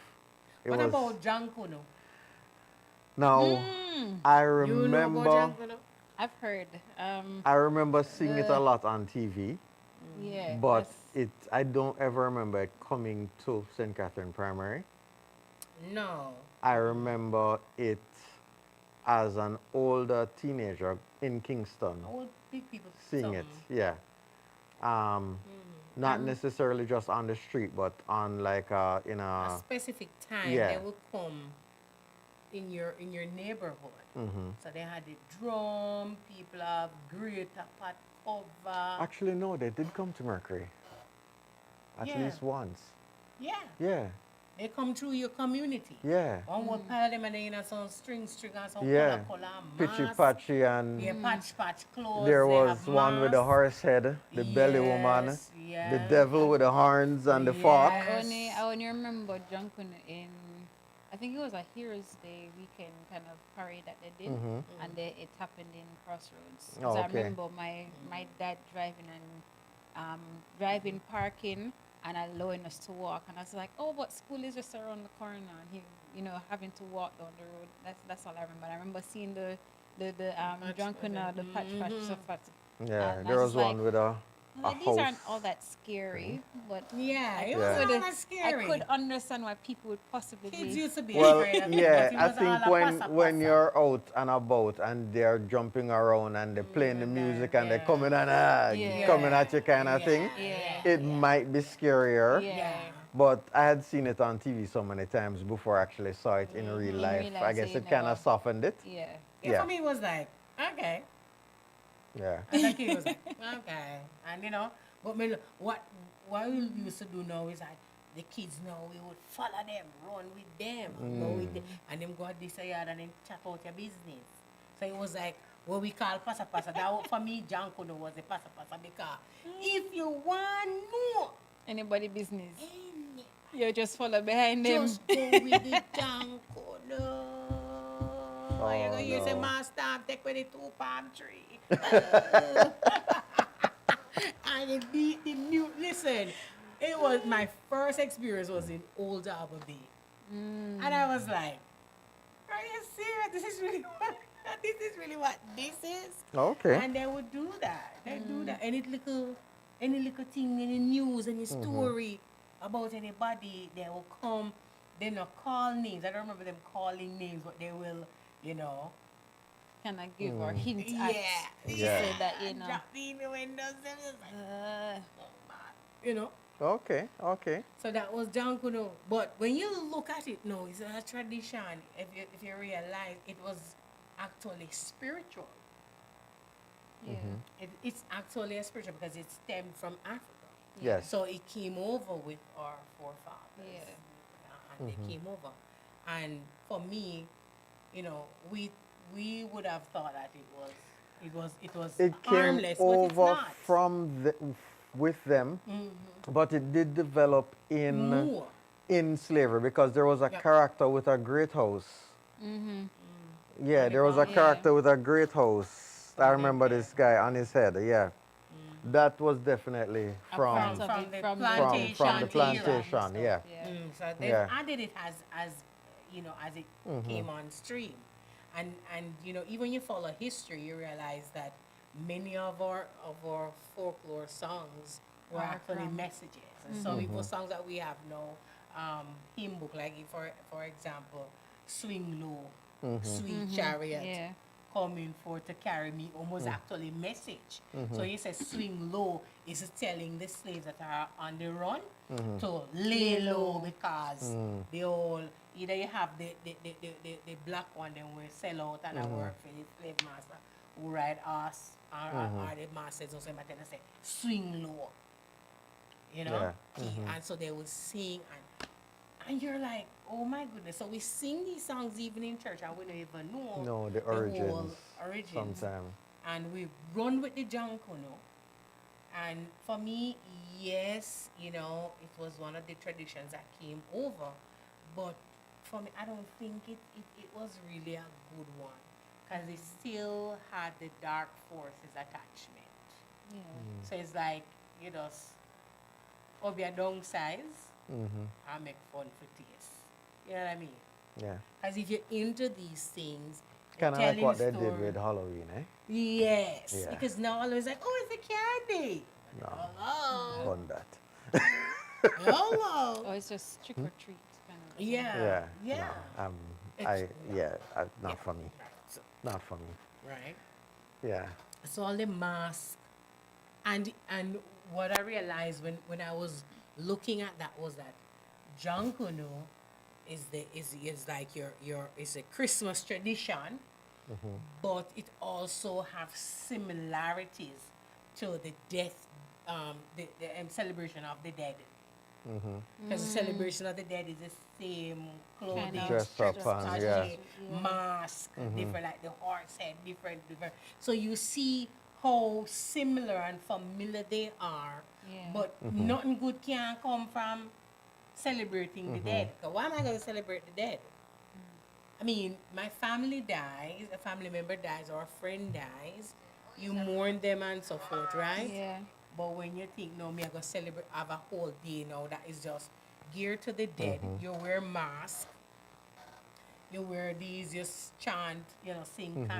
It What was about Jankuno? now I You know remember about Jankuno? I've heard. I remember seeing it a lot on TV. Yeah. But that's- I don't ever remember it coming to St. Catherine Primary. No. I remember it as an older teenager in Kingston, Old big people. seeing it. something. Yeah. Not necessarily just on the street, but on like in A a specific time yeah. they will come in your neighborhood. mhm. So they had the drum, people have greater pot cover. Actually, no, they did come to Mercury. At Yeah. least once. Yeah. Yeah. They come through your community. Yeah. One would pile them and then some string and some Yeah. color Pitchy mask. patchy and Yeah, patch clothes. there they was have one with the masks. horse head, the belly woman, Yes, the yeah. devil with the horns and the fork. Yes. I only remember Junkun in, I think it was a Heroes Day weekend kind of parade that they did, and it happened in Crossroads. 'Cause Oh, I okay. remember my dad driving and driving, parking, and allowing us to walk. And I was like, oh, but school is just around the corner, and he, having to walk down the road. That's all I remember. I remember seeing the Junkun, the patch stuff. Yeah, And there I was was one like, with a Like, these house. aren't all that scary, but Yeah, it Yeah. was could- all that scary. I could understand why people would possibly Kids be. used to be Well, afraid of it, yeah, but it I was think all a when passa when passa. you're out and about and they're jumping around and they're playing the music and they're yeah. coming and Yeah. coming at you kind of Yeah. thing, Yeah. it might be scarier. Yeah. Yeah. But I had seen it on TV so many times before I actually saw it in real In life. real life, I so guess you it kind never- of softened it. Yeah. Yeah, Yeah. for me, it was like, okay. Yeah. And the kid was like, okay. And but what we used to do now is like, the kids now, we would follow them, run with them, go with them, and them go at this yard and then chat out your business. So it was like what we call passa passa. That for me, Janko was a passa passa because if you want more, Anybody business. any- You just follow behind them. just go with the Janko. No. You're going to use a no. master take with the 2 palm tree. And it beat the mute. Listen, it was my first experience was in Old Arbor Bay. And I was like, are you serious? This is really what this is? Okay. And they would do that. They do that. Any little thing, any news, any story about anybody, they will come. They not call names. I don't remember them calling names, but they will, Kind of give or hint yeah, at. Yeah. So that, drop in the windows. Them just like, uh, Okay. So that was Jankuno. But when you look at it now, it's a tradition. If you realize it was actually spiritual. yeah. It's actually a spiritual because it stemmed from Africa. Yes. So it came over with our forefathers. Yeah. And they came over. And for me, we would have thought that it was It came harmless, but it's over not. with them, but it did develop More. in slavery because there was a Yep. character with a great house. Yeah, there was a Yeah. character with a great house. I remember this guy on his head. Yeah, that was definitely from part of from it, the from plantation from the era. plantation. Yeah. Yeah. So they Yeah. added it as it came on stream, and even when you follow history, you realize that many of our folklore songs were Are actually from- messages. And some people songs that we have now, hymn book like for example, Swing Low, Sweet Chariot, Yeah. coming for to carry me almost actually message. So he says swing low is telling the slaves that are on the run to lay low because they all either you have the black one then will sell out and I work for the slave master who ride us or the masters or something and say swing low. You know? And so they would sing and you're like, oh my goodness. So we sing these songs even in church and we don't even know No, the whole origins. origins. Sometimes. And we run with the Jankuno. And for me, yes, you know, it was one of the traditions that came over. But for me, I don't think it was really a good one. Because it still had the dark forces attachment. Yeah. So it's like, you just, be a downsize, I make fun for taste. You know what I mean? Yeah. Because if you're into these things, Kind of like telling what the they did story- with Halloween, eh? Yes. Yeah. Because now all it's like, oh, it's a candy. No. Hello. On that. Hello. Or it's just trick or treat kind of thing. Yeah. Yeah. Yeah. No. Not for me. So, Not for me. right. Yeah. So all the masks and what I realized when I was looking at that was that Jankuno is like your is a Christmas tradition, but it also have similarities to the death the celebration of the dead. Because the celebration of the dead is the same clothing, Kind of Dress up and, yeah. mask, different like the horse head, different. So you see how similar and familiar they are, Yeah. but nothing good can come from celebrating the dead. 'Cause why am I going to celebrate the dead? I mean, my family dies, a family member dies, or a friend dies. You mourn them and so forth, right? Yeah. But when you think, no, me, I gonna celebrate, have a whole day now that is just geared to the dead. You wear mask, you wear these, you chant, you know, sing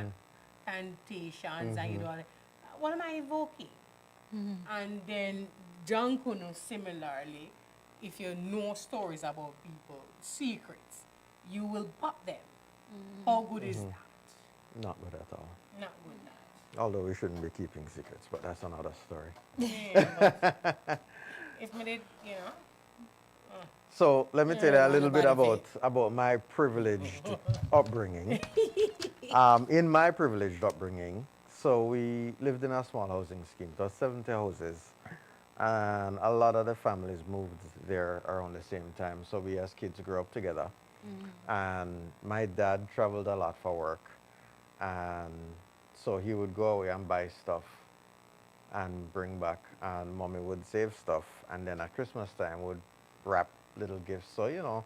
cantations, and you know, what am I evoking? And then Jankuno, similarly, if you know stories about people, secrets, you will pop them. How good is that? Not good at all. Not good. Although we shouldn't be keeping secrets, but that's another story. Yeah, but if me did, you know. So let me tell you Yeah, a little bit nobody about my privileged upbringing. In my privileged upbringing, so we lived in a small housing scheme. It was 70 houses, and a lot of the families moved there around the same time. So we as kids grew up together. And my dad traveled a lot for work, and so he would go away and buy stuff and bring back, and mommy would save stuff, and then at Christmas time would wrap little gifts. So, you know,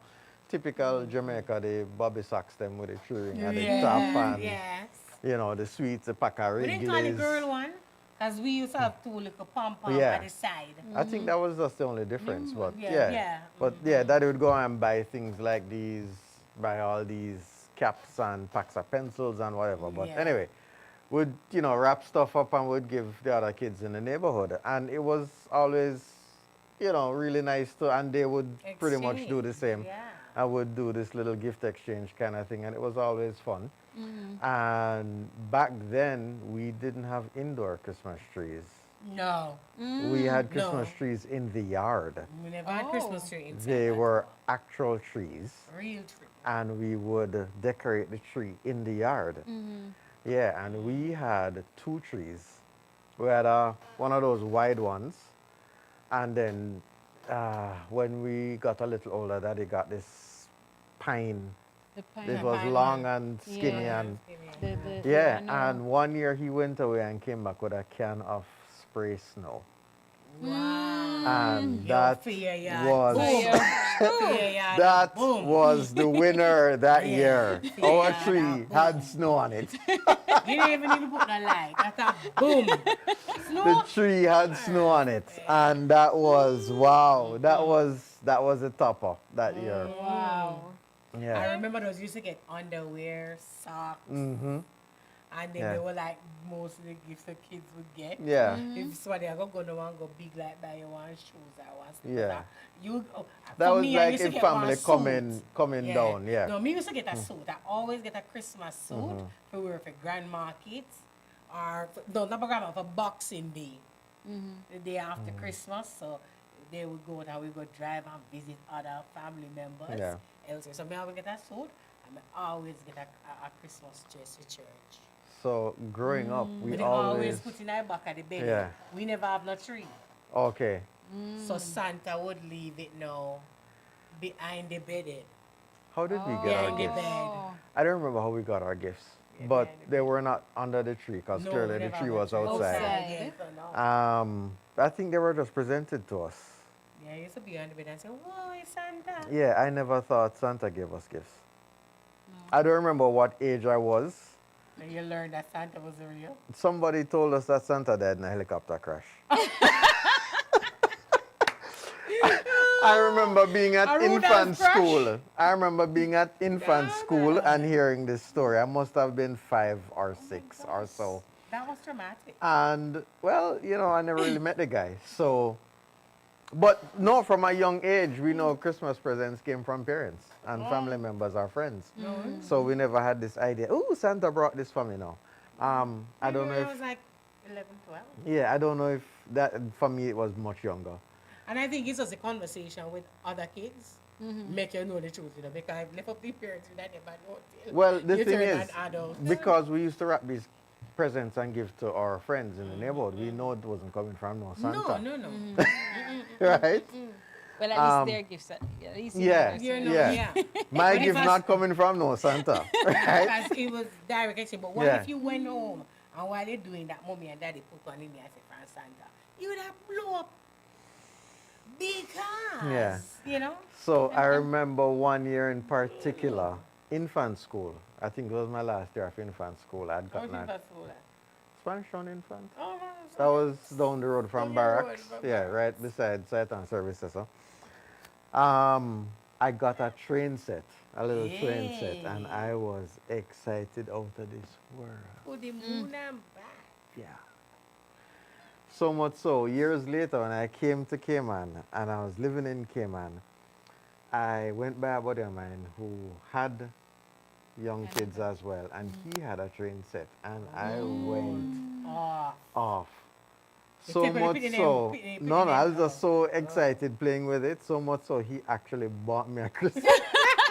typical Jamaica, the Bobby socks them with a tree ring at the top, and, yes. you know, the sweets, the pack of We didn't call the girl regulars. one, because we used to have two little pom-poms Yeah. at the side. I think that was just the only difference, but Yeah, yeah. yeah. But yeah, daddy would go and buy things like these, buy all these caps and packs of pencils and whatever. But Yeah. anyway, would, you know, wrap stuff up and would give the other kids in the neighborhood. And it was always, you know, really nice to, and they would pretty much do the same. Yeah. I would do this little gift exchange kind of thing, and it was always fun. And back then, we didn't have indoor Christmas trees. No, We had No. Christmas trees in the yard. we never had Christmas tree inside. They that. were actual trees, real tree. and we would decorate the tree in the yard. Yeah, and we had 2 trees. We had one of those wide ones, and then when we got a little older, Daddy got this pine. The pine. It was pine long one. and skinny, Yeah. and Yeah, yeah. I know. And one year he went away and came back with a can of spray snow. Wow. And Yo, that fear yard. was Boom. Fear yard. that Boom. was the winner that Yeah. year. Yeah, Our that tree boom. had snow on it. You didn't even need to put no light. That's a boom. The Snow. tree had snow on it, and that was wow. That was a topper that year. Wow. I Yeah. remember those used to get underwear, socks, Mhm. And then Yeah. they were like most of the gifts the kids would get. Yeah. If somebody are going to want go big like buy you one shoes or one stuff. Yeah. That for was me, I like used to if get one family suit. coming down, yeah. No, me used to get a suit. I always get a Christmas suit for wear for grand markets or no, not for grandma, for Boxing Day. The day after Christmas. So they would go and we would drive and visit other family members. Yeah. Elsewhere. So me always get a suit and I always get a Christmas dress for church. So growing up, But we they always put in our back of the bed. Yeah. We never have no tree. okay. So Santa would leave it now behind the bed. How did we get Yeah, our in the gifts? bed. I don't remember how we got our gifts, Yeah, but behind the they were not under the tree because No, clearly we the never tree have was a tree. outside. Yeah, so no. I think they were just presented to us. Yeah, I used to be on the bed and say, "Whoa, it's Santa." Yeah, I never thought Santa gave us gifts. I don't remember what age I was. And you learned that Santa was real. Somebody told us that Santa died in a helicopter crash. I remember being at A Rudolph infant crash? school. I remember being at infant school and hearing this story. I must have been 5 or 6 or so. That was traumatic. And well, I never really met the guy. So, but no, from a young age, we know Christmas presents came from parents and family members or friends. So we never had this idea. Oh, Santa brought this for me now. I don't know I if was like 11, 12. yeah, I don't know if that for me it was much younger. And I think it's just a conversation with other kids. Make you know the truth, because I've left up the parents with that never know till Well, the you thing turn is, an adult. because we used to wrap these presents and give to our friends in the neighborhood, we know it wasn't coming from no Santa. No. Right? Well, at least their gifts. At least Yeah. You know, Yeah. yeah. My But if gift I- not coming from no Santa. Right? Because it was direct exchange. But what Yeah. if you went home and while they're doing that, mommy and daddy put one in there and said, "From Santa," you would have blow up. Because, Yeah. So I remember one year in particular, infant school. I think it was my last year of infant school. I'd gotten a Spanish on infant. Oh, That was down the road from Down the road barracks. from Yeah, barracks. right beside Satan Services. I got a train set, a little train set, and I was excited out of this world. Put the moon and back. Yeah. So much so, years later when I came to Cayman and I was living in Cayman, I went by a buddy of mine who had young kids as well, and he had a train set, and I went Oh, off. You So take when you much put it in, so, put it no, in, I was oh. just so excited playing with it. So much so, he actually bought me a Christmas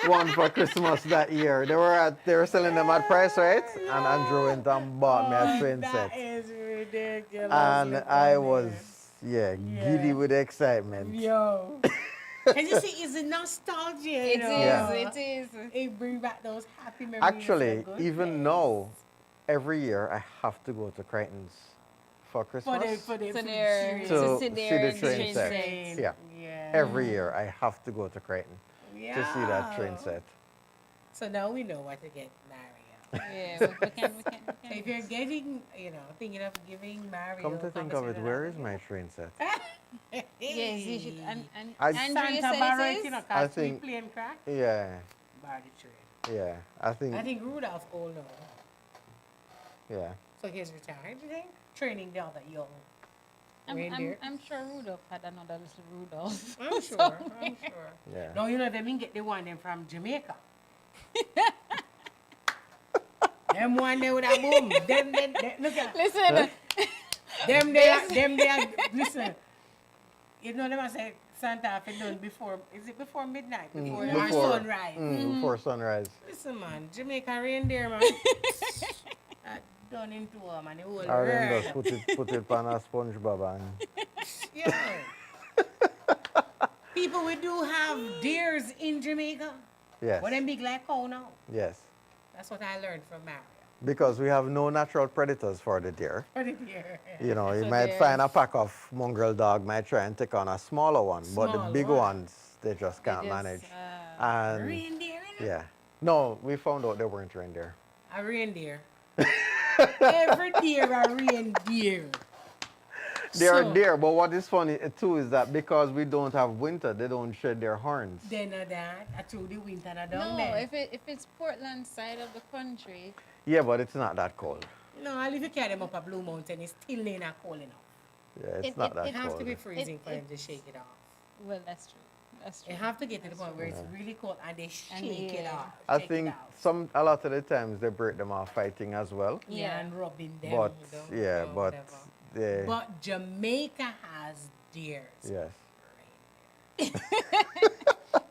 one for Christmas that year. They were selling them at price right, and Andrew went and bought me a train set. That is ridiculous. And look I at was, this. giddy with excitement. Yo. And you see, it's a nostalgia, It is. Yeah. It is. It brings back those happy memories. Actually, of good even days. now, every year I have to go to Crichton's for Christmas. For the So food there, street. To to see sit the there and train train set. set. Yeah. Yeah. Every year I have to go to Crichton Yeah. to see that train set. So now we know what to get Mario. Yeah, we can. So if you're getting, thinking of giving Mario. Come to think of it, where is my train set? Yes, you should. And I- Andrea Santa borrow said it, it is. cause I we think- playing crack. Yeah, Borrow the train. yeah. I think, I think Rudolph old now. yeah. So he's retired, you think? Training the other young I'm reindeer. sure Rudolph had another little Rudolph. I'm sure. I'm sure. Yeah. No, them get the one them from Jamaica. Them one they would have boom. Them look at Listen, them they are listen. Them I say Santa have it done before. Is it before midnight? Before our sunrise. Before sunrise. Listen, man, Jamaica reindeer, man. Done into them and the whole Or then world. just put it on a SpongeBob and Yeah. People, we do have deers in Jamaica. yes, But them big like cow now. yes. That's what I learned from Mario. Because we have no natural predators for the deer. For the deer. You know, you So might there's- find a pack of mongrel dog, might try and take on a smaller one, but the Small big one. ones, they just can't It is, manage. And Reindeer, innit? yeah. No, we found out they weren't reindeer. A reindeer. Every deer a reindeer. They are So, there, but what is funny too is that because we don't have winter, they don't shed their horns. Then that, through the winter and down no, there. if it's Portland side of the country, Yeah, but it's not that cold. No, if you carry them up a Blue Mountain, it's still not cold enough. Yeah, it's It- not it- that It cold. have to be freezing for it- them to shake it off. Well, that's true. That's true. They have to get to the That's point where it's Yeah. really cold and they And shake it yeah. off. I shake think it out. a lot of the times they break them off fighting as well. Yeah, Yeah. and rubbing them. But you know, yeah, or but whatever. they But Jamaica has theirs. yes.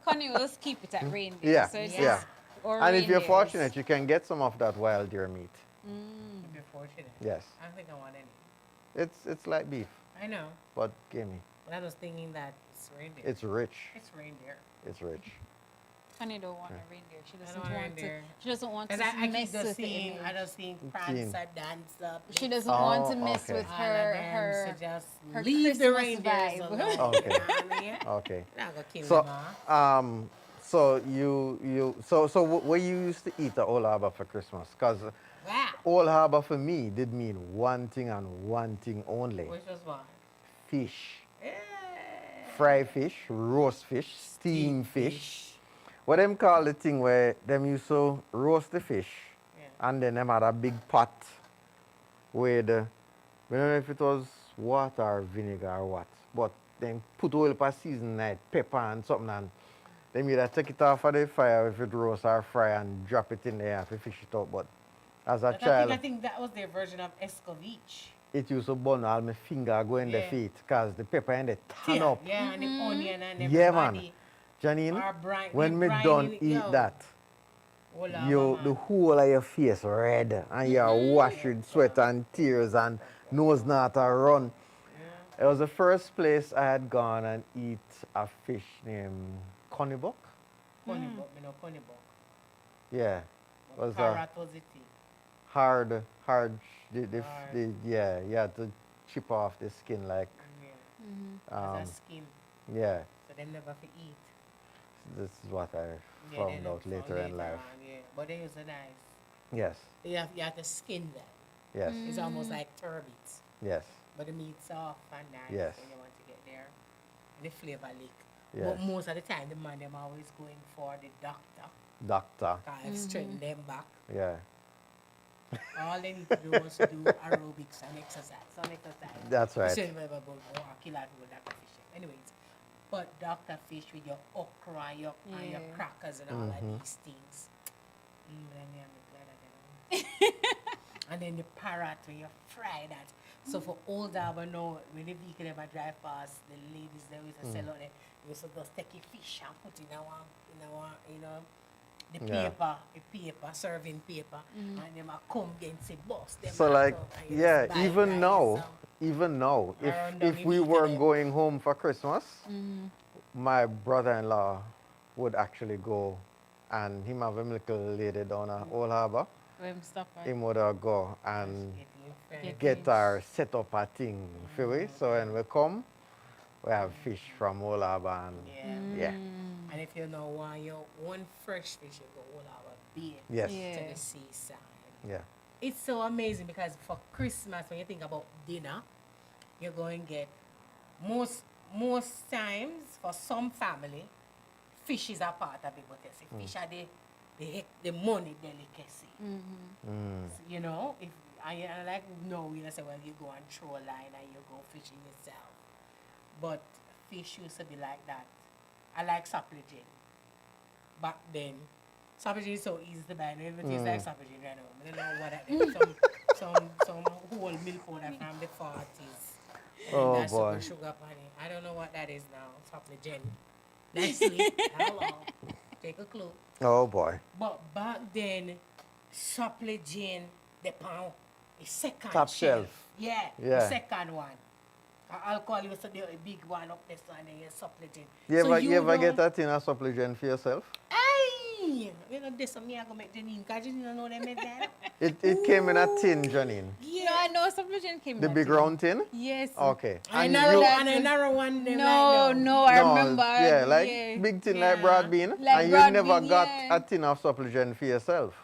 Connie will just keep it at reindeer. Yeah, So it's yeah. just- or And if you're reindeers. fortunate, you can get some of that wild deer meat. If you're fortunate. Yes. I don't think I want any. It's like beef, I know. but gamey. But I was thinking that it's reindeer. It's rich. It's reindeer. It's rich. Connie don't want a reindeer. She doesn't want want to. reindeer. She doesn't want to Because I keep mess just with the seeing, image. I just seeing Seeing. Prancer dance up. She doesn't Oh, want to mess okay. with all her of them, her. so just her leave the Christmas reindeers vibe. alone. Okay. You know what I mean? Okay. Not gonna kill So them all. so where you used to eat at Old Harbour for Christmas? Because Wow. Old Harbour for me did mean one thing and one thing only: Which was what? fish. Yeah. Fried fish, roast fish, steamed fish. What them call the thing where them used to roast the fish, Yeah. and then them had a big pot with, I don't know if it was water or vinegar or what, but then put oil for season like pepper and something, and then you take it off of the fire if it roast or fry and drop it in there to fish it out. But as a But child, I think that was their version of escovitch. it used to burn all my finger go in the Yeah. feet because the pepper and the tan Yeah, up. yeah, and the onion and Yeah, man. everybody. Janine, Or brine- when the me brine done in it, eat yo. that, Hola, the mama. whole of your face red and you're washed with sweat and tears and nose not a run. It was the first place I had gone and eat a fish named Connie Buck. Coney buck, me know Coney buck. Yeah, it But was a Parrot was it? hard, Hard. yeah, you had to chip off the skin like, Yeah. As a skin. yeah, So they never fi eat. this is what I Yeah, they found never out found later in life. on, yeah. But they was nice. Yes, You have to skin them. yes, It's almost like turbits. yes, But the meat's soft and nice Yes. when you want to get there. And the flavor lick. yes. But most of the time, the man them always going for the doctor. Doctor, I've straightened them back. yeah, All they need to do is do aerobics and exercise. Some exercise. that's right. Shouldn't ever go kill out with Dr. Fish. Anyways, but Dr. Fish with your okra and your Yeah. crackers and all of these things. Let me have it glad I And then the parrot when you fry that. So for old Harbour now, when the vehicle ever drive past, the ladies they used to sell out there, they used to just take a fish and put in our, you know, the Yeah. paper, serving paper, and them a come against the bus. Them So a like, come and you yeah, just buy even rice, now, so. even now, Around if the we week were and then- going home for Christmas, my brother-in-law would actually go, and him have a little lady down at Old Harbour. When stop her. Him would go and Get get fish. our set up a thing for we. So when we come, we have fish from Old Harbour and Yeah. yeah, And if you know why you one fresh fish, you go all our beer yes, Yeah. to the seaside. yeah, It's so amazing because for Christmas, when you think about dinner, you're going to get most times for some family, fish is a part of it, but you see, fish are the money delicacy. So, you know, if I like no, you know, say well you go and throw a line and you go fishing yourself, but fish used to be like that. I like sapling. Back then, sapling is so easy to buy. It tastes like sapling right now. I don't know what that is. Some whole milk powder from the 40s. And Oh, that's boy. sugar on it. I don't know what that is now. Sapling. That's sweet. How long? Take a clue. oh boy, But back then, sapling, the pound, the second Top shelf. Yeah, Yeah. the second one. Alcohol used to be a big one up this one, and then you supplement. you ever get that in a supplement for yourself? Ay! You know, this one, me, I go make Janine, because you don't know them make that. It came in a tin, Janine. Yeah. No, I know supplement came. The in big that round tin? tin. Yes. Okay. I And narrow, you- and I narrow one. them No, like no, I remember. Yeah, like yeah. big tin Yeah. like broad bean. Like and you broad never bean, got yeah. a tin of supplement for yourself.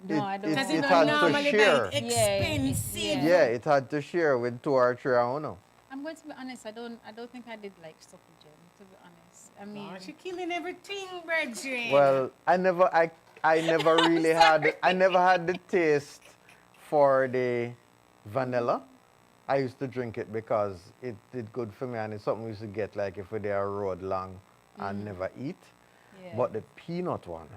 No, I don't. it- Because it you know, had to normally share. buy it Yeah, expensive. Yeah, it had to share with 2 or 3 I don't know. I'm going to be honest. I don't think I did like supplement. To be honest, I mean, Oh, she killing everything, brethren. Well, I I never really had. I never had the taste for the vanilla. I used to drink it because it did good for me, and it's something we used to get like if we're there a road long and never eat. Yeah. But the peanut one,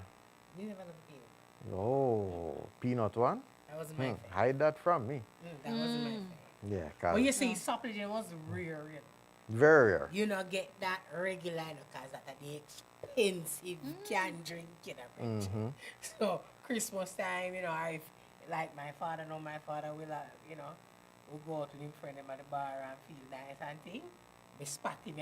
You never had peanut. oh, peanut one, That wasn't my favorite. hide that from me. That wasn't my favorite. Yeah, But cause you see, supplement was rare. very rare. You not get that regular because that the expensive can drink, So Christmas time, I like my father will we'll go out with him friend him at the bar and feel nice and thing. They spot him,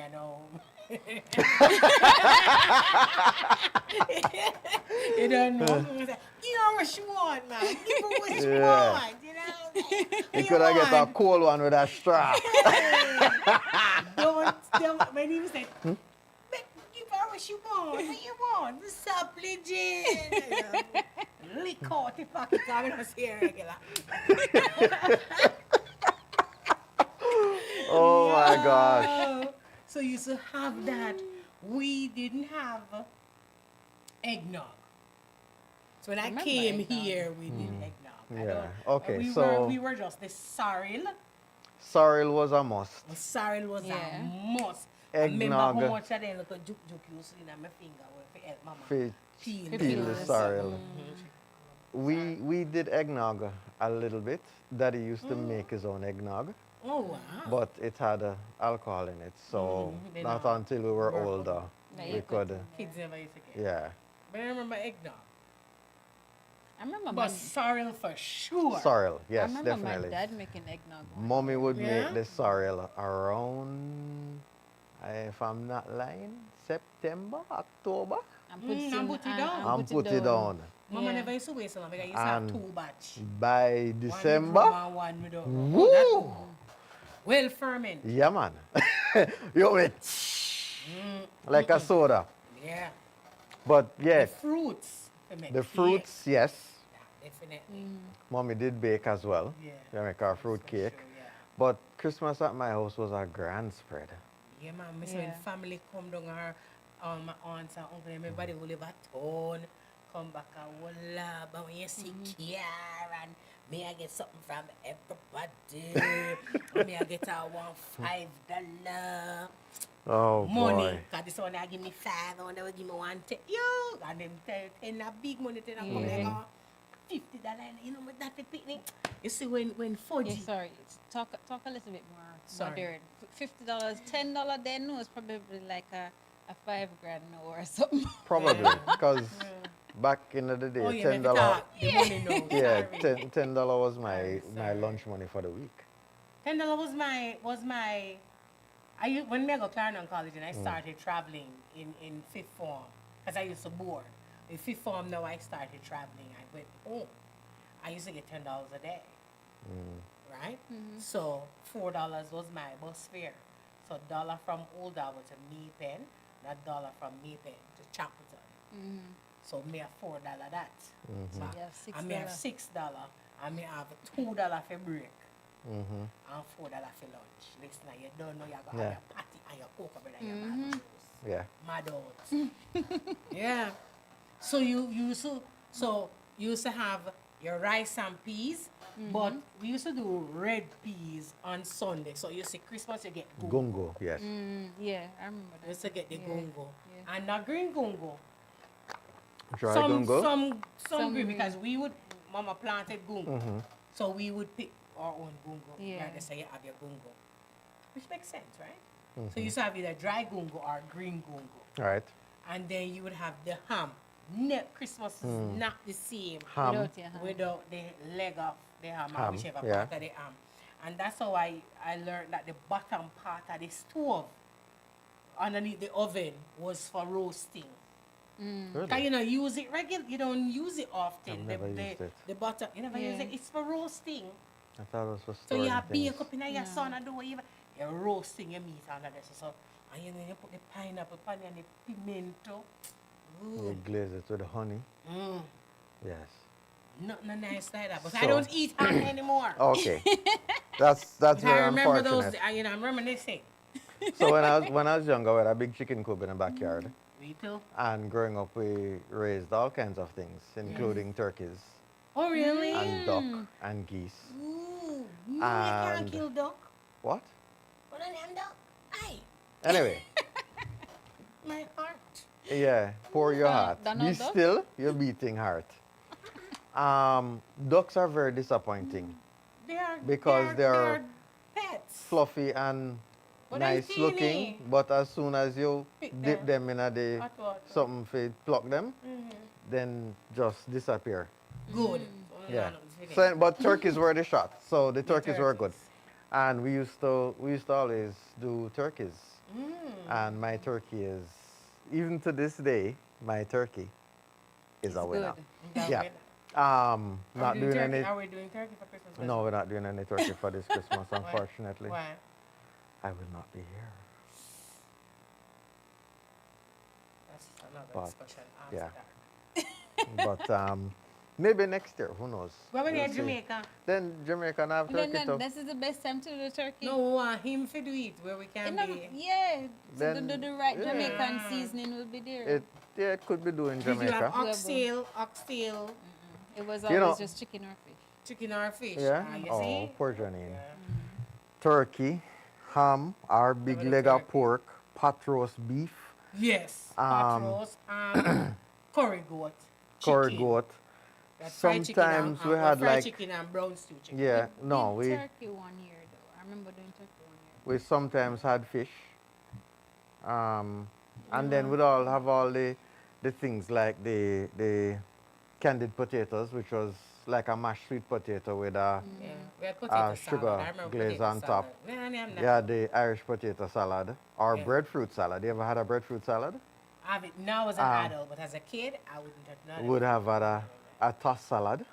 You don't know. He say, you know what you want, man. Give her what you Yeah. want, You could have get a cold one with a straw. Don't, when he said, give her what she want. What you want? The supplement. Lick out the pocket. I'm going to say regular. Oh my gosh. Oh, so you used to have that. We didn't have eggnog. So when I Remember came eggnog. here, we did eggnog. I Yeah, don't- okay, we so- we were just the sorrel. Sorrel was a must. The sorrel was Yeah. a must. I Eggnog. remember how much of them little juke used in my finger with help mama Fi- peel Peel the the sorrel. We did eggnog a little bit. Daddy used to make his own eggnog, Oh wow. but it had alcohol in it. So they not not until we were work older Yeah, we you could. Kids never used to get. Yeah. But I remember eggnog. I remember But my, sorrel for sure. Sorrel, I yes, remember definitely. my dad making eggnog. Mommy would Yeah? make the sorrel around, if I'm not lying, September, October, And put and put it down. and put it down. Mama Yeah. never used to waste long because you used to have And 2 batch. by One with December, rum and one without rum. woo! That well ferment. Yeah, man. You it like a soda. Yeah. But yeah, The fruits. they make the cake. fruits, yes. Yeah, definitely. Mommy did bake as well. Yeah. We make our fruit For cake. sure, yeah. But Christmas at my house was a grand spread. Yeah, man. Me say when Yeah. family come down, my aunts and uncle, everybody who live at town, come back and walla. But when you see Kiara and me, I get something from everybody. And me, I get a $1 Oh money. boy. Cause this one I give me 5, and they will give me 110. Yo, and them 10 a big money, 10 a come like $50. You know, but that's the picnic. You see when Yeah, Fudgy. sorry. Talk a little bit more Sorry. modern. $50, $10 then no, it's probably like a $5,000 no or something. Probably. Because back in the day, Oh, yeah, $10. The money no. Yeah, sorry. $10 was my Sorry. lunch money for the week. $10 was my. When I go Clarendon College and I started traveling in fifth form, because I used to board. In fifth form now I started traveling. I went home. I used to get $10 a day. Right? So $4 was my bus fare. So $1 from Old Harbour to Maypen, that $1 from Maypen to Chapelton. So me have $4 that. So You have I may have $6. $6. I may have $2 for break. And $4 for lunch. Listen, you don't know you got Yeah. your patty and your cocoa bread and your bag of juice. Yeah. Mad out. Yeah. So you used to have your rice and peas, but we used to do red peas on Sunday. So you see Christmas you get gungo. Gungo, yes. Yeah, I remember You that. used to get the Yeah, gungo. yeah. And not green gungo. Dry Some gungo. green because we would mama planted gungo. So we would pick our own gungo. Yeah. Right, they say you have your gungo. Which makes sense, right? So you used to have either dry gungo or green gungo. Right. And then you would have the ham. Christmas is not the same Ham. Without your hand. without the leg of the ham, or Ham, whichever yeah. part of the ham. And that's how I learned that the bottom part of the stove underneath the oven was for roasting. Because Really? you know, use it regular. You don't use it often. I've never used it. The bottom, you never use Yeah. it. It's for roasting. I thought it was for So storing you have things. bake up in your sun and do whatever. You're roasting your meat under there. So and you know you put the pineapple pan and the pimento. You Ooh. glaze it with the honey. Yes. Nothing nice like that. But So- I don't eat ham anymore. Okay. That's But I very remember unfortunate. those. I'm reminiscing. So when I was younger, we had a big chicken coop in the backyard. Me too. And growing up, we raised all kinds of things, including turkeys Oh, really? and duck and geese. Ooh, you can't And- kill duck. What? What a damn duck. Aye, Anyway, my heart. yeah, pour your heart. Donald Be Duck? still, your beating heart. Ducks are very disappointing. Because they're pets. Fluffy and But they're nice looking, teeny. but as soon as you Pick dip them in a the Hot water. something to pluck them, then just disappear. Good. Yeah. So, but turkeys were the shot, so the The turkeys were good. turkeys. And we used to always do turkeys. And my turkey is, even to this day, my turkey is a winner. good. Yeah. Not doing any. Are we doing turkey for Christmas? No, we're not doing any turkey for this Christmas, unfortunately. Why? I will not be here. That's another But, discussion after yeah. that. But maybe next year, who knows? When we We'll get see. Jamaica, Then Jamaica have And turkey then too. this is the best time to do the turkey. no, we want him to do it where we can be. Yeah, so Then- the right yeah. Jamaican seasoning will be there. It could be doing Did you have Jamaica. oxtail, It was You always know- just chicken or fish. chicken or fish? Yeah. You Oh, see? poor Janine. Turkey, ham, our big How about leg the of turkey? pork, pot roast beef, Yes. Pot roast, curry goat. curry chicken. goat. That fried chicken and- Sometimes we and had fried like chicken and brown stew chicken. yeah, no, Did we turkey one year though. I remember doing turkey one year. we sometimes had fish. And then we'd all have all the things like the candied potatoes, which was like a mashed sweet potato with a Yeah, we had potato sugar salad. I remember glaze potato on top. salad. Yeah, I'm not- yeah, the Irish potato salad or Yeah. breadfruit salad. You ever had a breadfruit salad? I have it now as an adult, but as a kid, I wouldn't have done it. Would have had a tossed salad.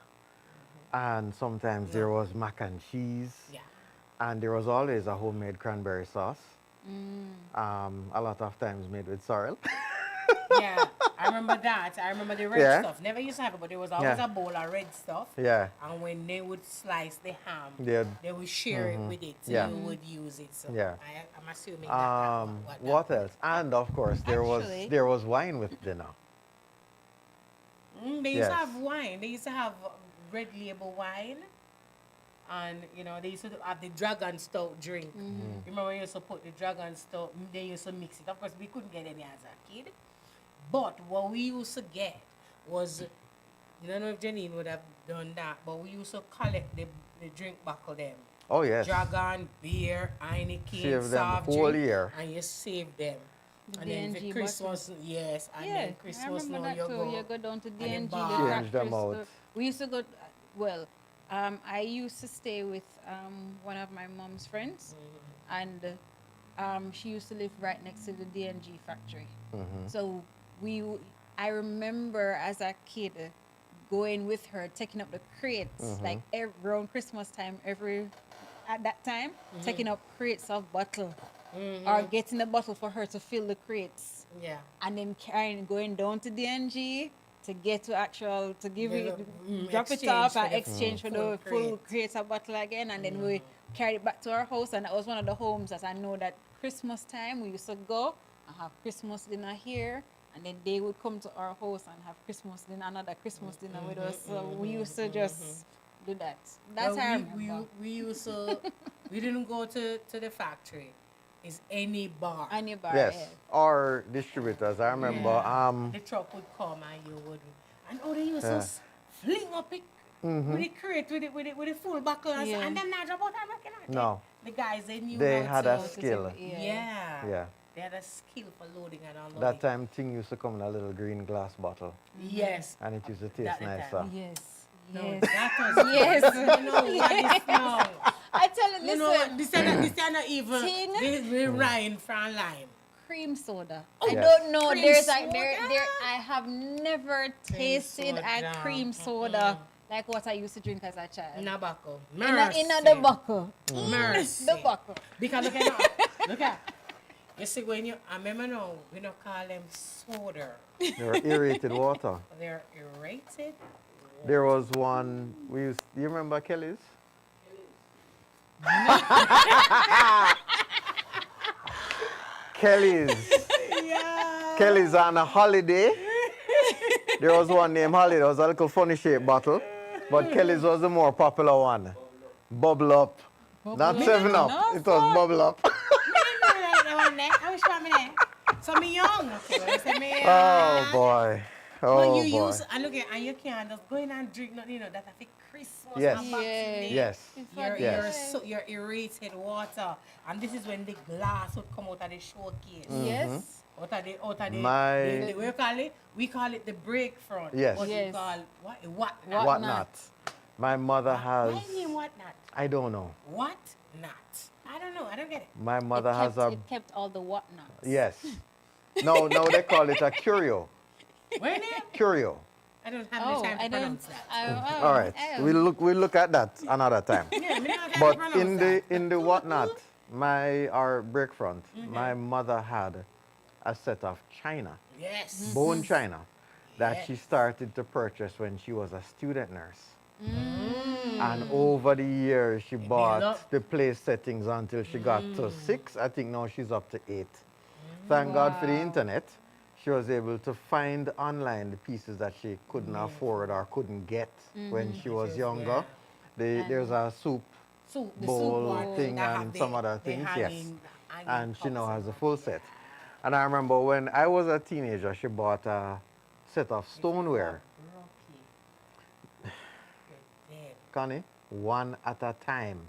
And sometimes there was mac and cheese. Yeah. And there was always a homemade cranberry sauce. A lot of times made with sorrel. Yeah, I remember that. I remember the red Yeah. stuff. Never used to have it, but there was always Yeah. a bowl of red stuff. Yeah. And when they would slice the ham, They'd- they would share it with it. So Yeah. you would use it. So Yeah. I'm assuming that What that else? And of course Actually- there was wine with dinner. They used to Yes. have wine. They used to have red label wine. And, you know, they used to have the dragon stout drink. You remember we used to put the dragon stout, they used to mix it. Of course, we couldn't get any as a kid. But what we used to get was, I don't know if Janine would have done that, but we used to collect the drink buckle them. Oh yes. Dragon, beer, Heineken, Save them soft whole drink, year. and you save them. The And then D&G for Christmas, yes, and Yeah, then I Christmas remember now that you too. go. You go down to then D&G, the bar. Change them factory out. store. We used to go, well, I used to stay with one of my mom's friends, and she used to live right next to the D&G factory. So I remember as a kid going with her, taking up the crates, like around Christmas time, at that time, taking up crates of bottle, or getting a bottle for her to fill the crates, Yeah. and then going down to DNG to get to give Yeah, it, drop it exchange off for and the exchange for full the full crate. crates of bottle again, and then we carried it back to our house, and that was one of the homes that I know that Christmas time we used to go and have Christmas dinner here. And then they would come to our house and have Christmas dinner, another Christmas dinner with us. So we used to just do that. That's Well, how I we remember. we used to, we didn't go to the factory. It's any bar. Any bar, Yes. yeah. Or distributors. I remember The truck would come and you would, and they used to Yeah. fling up it with the crate with the full buckle and, Yeah. and then not about that looking at it. No. The guys they knew They how had to, a skill. Yeah. Yeah. They had a skill for loading and unloading. That time thing used to come in a little green glass bottle. Yes. And it used to taste That the nicer. time. Yes. No, Yes. that was Yes. You know what is now. I tell you, You know what? listen, This is not even Ting. the Ryan from lime. cream soda. Oh, I yes. don't know. Cream There's like there soda? I have never tasted a soda. cream soda like what I used to drink as a child. In a buckle. In the buckle. Mercy. The buckle. Because look at that. Look at. You see when I remember now, we don't call them soda. They're aerated water. They're aerated. There was one we used. Do you remember Kelly's? Kelly's. Yeah. Kelly's on a holiday. There was one named Holiday. It was a little funny shaped bottle. But Kelly's was the more popular one. Bubble Up. Not Up. 7 Up. No, It was Bubble Up. Me know like the one there. I wish one me there. So me young. Okay, well, I say me Oh, boy. But Oh, you boy. use, and look at, and you can't just go in and drink nothing, you know, that's a Christmas Yes. and Boxing Day. Yes. Your aerated water, and this is when the glass would come out of the showcase. Yes. Out of the, My- what you call it? We call it the break front. Yes. What Yes. you call, what What not? My mother has, Why name what not? I don't know. What not? I don't know, I don't get it. My mother has a, It kept all the whatnots. yes. No, they call it a curio. Where name? Curio. I don't have Oh, the time to I don't. pronounce that. All right. We'll look at that another time. Yeah, me don't have time But to pronounce in that. the whatnot, our break front, my mother had a set of china, Yes. bone china, that Yes. she started to purchase when she was a student nurse. And over the years, she build bought up. the place settings until she got to 6. I think now she's up to 8. Thank God for the Wow. internet. She was able to find online the pieces that she couldn't afford or couldn't get when she was younger. There's a soup The bowl one thing that have and the- some other the things, hanging- hanging and she now cups has a and full set. And I remember when I was a teenager, she bought a set of stoneware. Rocky. You're dead. Connie, one at a time.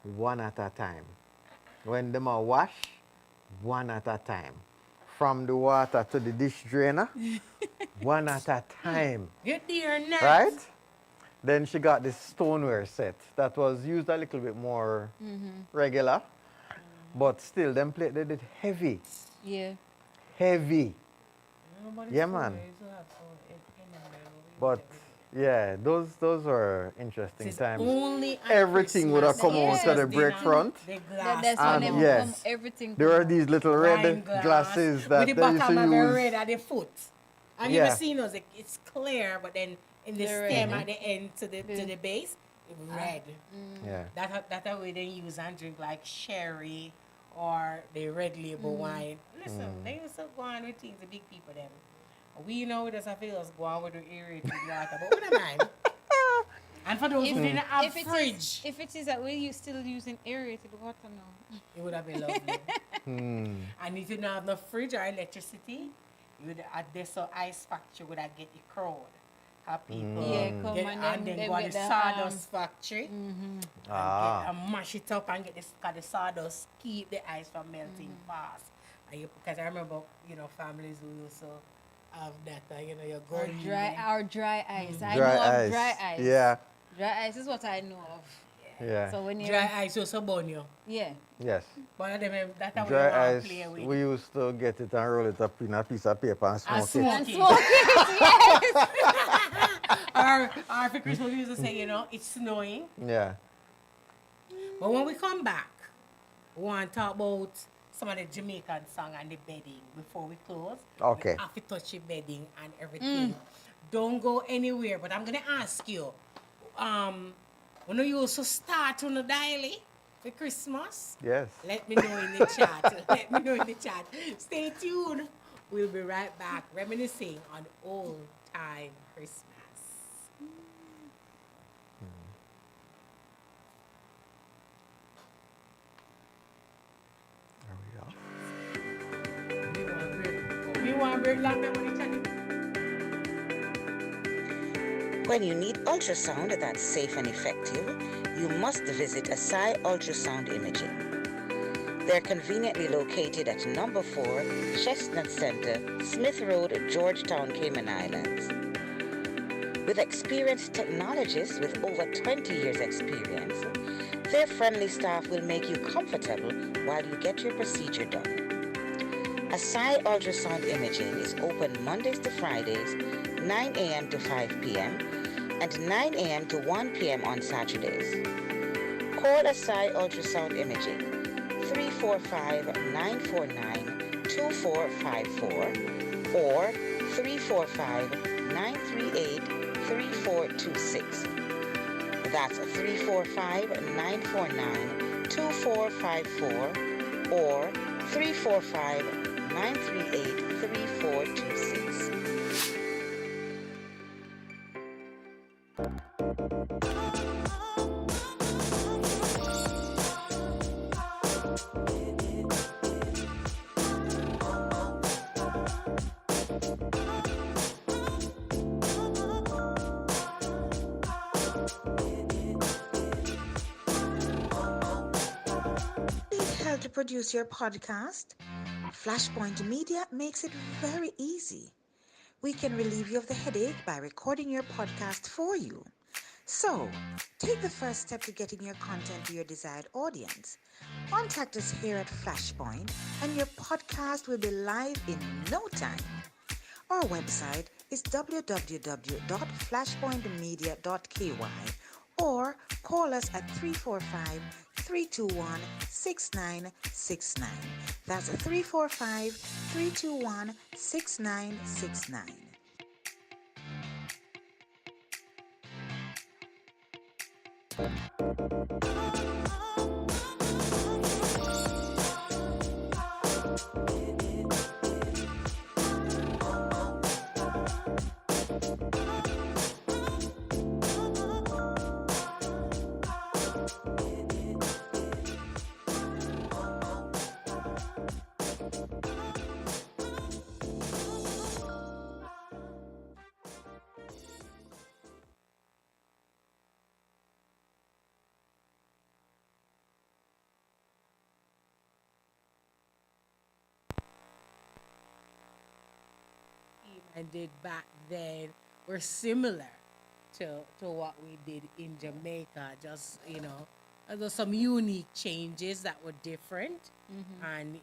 One at a time. When them are wash, one at a time. From the water to the dish drainer, one at a time. You dear nuts. Right? Then she got this stoneware set that was used a little bit more regular, but still, them plate they did heavy. Yeah. Heavy. Nobody's Yeah, phone man. there, you have phone in there. But yeah, those were interesting It's times. only at Everything would have Christmas come out that to the they break have front. The glass. That's And when yes, everything. There were come these little wine red glass glasses that with the they used bottom to of the use. red at the foot. Have you Yeah. ever seen those? Like, it's clear, but then in the The stem red. at the end to the base, red. Yeah. That's how we then use and drink like sherry or the red label wine. Listen, they used to go on with things, the big people them. We know we just have to just go on with the aerated water, but we don't mind. And for those who didn't have if it fridge, is, if it is that way, still using aerated water now. it would have been lovely. And if you don't have no fridge or electricity, you would at this ice factory would have get the crowd. Have people Yeah, come get, and then go to get the the, sawdust factory Ah. and mash it up and get this, cause the sawdust keep the ice from melting fast. And because I remember, families who used to have that, you go Or in dry, there. or dry ice. I Dry know of ice. dry ice. Yeah. Dry ice is what I know of. Yeah. So when you Dry ice also burn you. yeah. Yes. One of them, that's how we Dry want to ice, play with. we used to get it and roll it up in a piece of paper and smoke smoke it. And Okay. smoke it, yes. or for Christmas, we used to say, it's snowing. Yeah. But when we come back, we want to talk about some of the Jamaican song and the bedding before we close. Okay. We have to touch the bedding and everything. Don't go anywhere, but I'm going to ask you, when you also start on the daily for Christmas, Yes. let me know in the chat. Let me know in the chat. Stay tuned. We'll be right back reminiscing on Old Time Christmas. There we go. We want to break longer when it's When you need ultrasound that's safe and effective, you must visit Asai Ultrasound Imaging. They're conveniently located at number 4 Chestnut Center, Smith Road, Georgetown, Cayman Islands. With experienced technologists with over 20 years experience, their friendly staff will make you comfortable while you get your procedure done. Asai Ultrasound Imaging is open Mondays to Fridays, 9 a.m. to 5 p.m. and 9 a.m. to 1 p.m. on Saturdays. Call Asai Ultrasound Imaging 345-949-2454 or 345-938-3426. That's 345-949-2454 or 345-938-3426. Need help to produce your podcast? Flashpoint Media makes it very easy. We can relieve you of the headache by recording your podcast for you. So, take the first step to getting your content to your desired audience. Contact us here at Flashpoint and your podcast will be live in no time. Our website is www.flashpointmedia.ky or call us at 345-321-6969. That's 345-321-6969. I did back then were similar to what we did in Jamaica. Just, there were some unique changes that were different. And,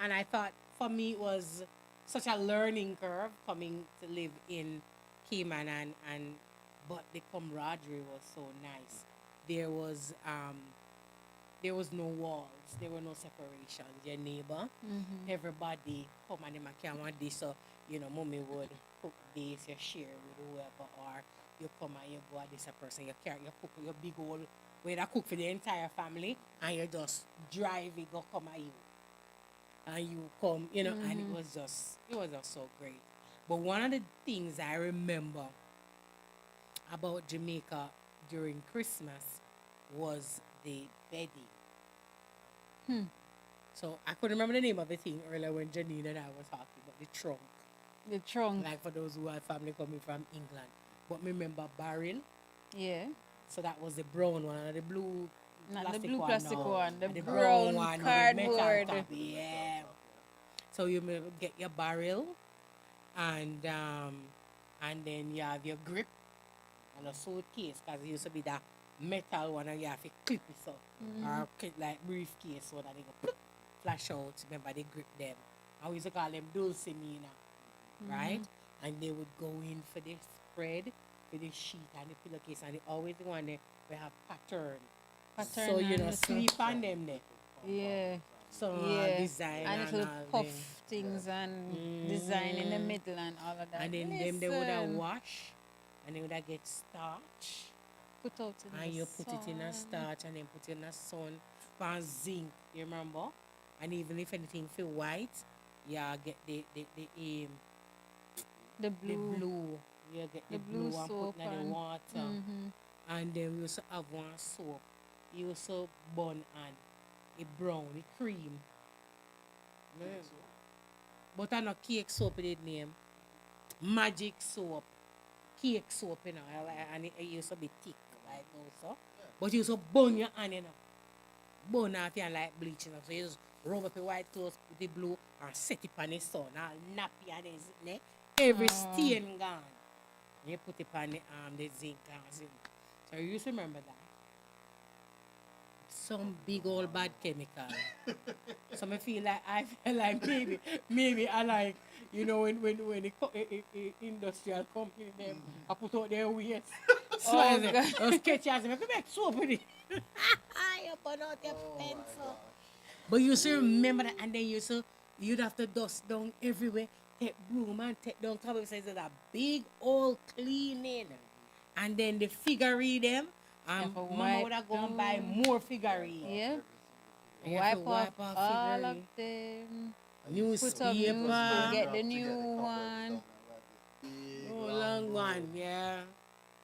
and I thought for me it was such a learning curve coming to live in Cayman and but the camaraderie was so nice. There was um there was no walls, there were no separations. Your neighbor, everybody come and them a can want this. So, mommy would cook this, you share with whoever, or you come and you go at this a person, you carry you cook your big old where they cook for the entire family and you just drive it, go come at you. And you come, and it was just so great. But one of the things I remember about Jamaica during Christmas was the bedding. So I couldn't remember the name of the thing earlier when Janine and I was talking about the trunk. The trunk. Like for those who have family coming from England. But me remember barrel. Yeah. So that was the brown one and the blue Not the plastic blue one. plastic No. one, the And brown one with the cardboard. metal top. Yeah. So you may get your barrel and then you have your grip and a suitcase because it used to be that metal one and you have to clip it up or clip like briefcase so that they go flash out. Remember they grip them. And we used to call them dulcimina, right? And they would go in for the spread, for the sheet and the pillowcase, and they always the one there we have pattern. So sleep on them there. Yeah. So Yeah. design And and little all puff them. things and design in the middle and all of that. And then them they would have Listen. wash and they would have get starch. Put out in And the you put it in a sun. starch and then put it in the sun for zinc, you remember? And even if anything feel white, yeah, get the The the blue. blue. You get the The blue blue and soap put in the and- water. And then we used to have one soap. You also bun and a brown, the cream. But I know cake soap it name. Magic soap. Cake soap, and it used to be thick like also. But you used to burn your hand, burn off your like bleach, So you just rub up your white clothes with the blue and set it on the sun. All nappy and then zinc, every stain gone. You put it on the zinc and zinc. So you used to remember that. Some big old bad chemical. So I feel like maybe I like when the industrial company them I put out their waste. So I say, those sketches make soap with it. You put out your pencil. But you still remember that, and then you'd have to dust down everywhere, take broom and take down top of it. So it's a big old cleaning. And then the figurine them. Yeah, for Mama wipe would have gone down. buy more figurine. Yeah. You have to wipe off all your of them. Put up newspaper. newspaper, get the new one. Oh, long one, yeah.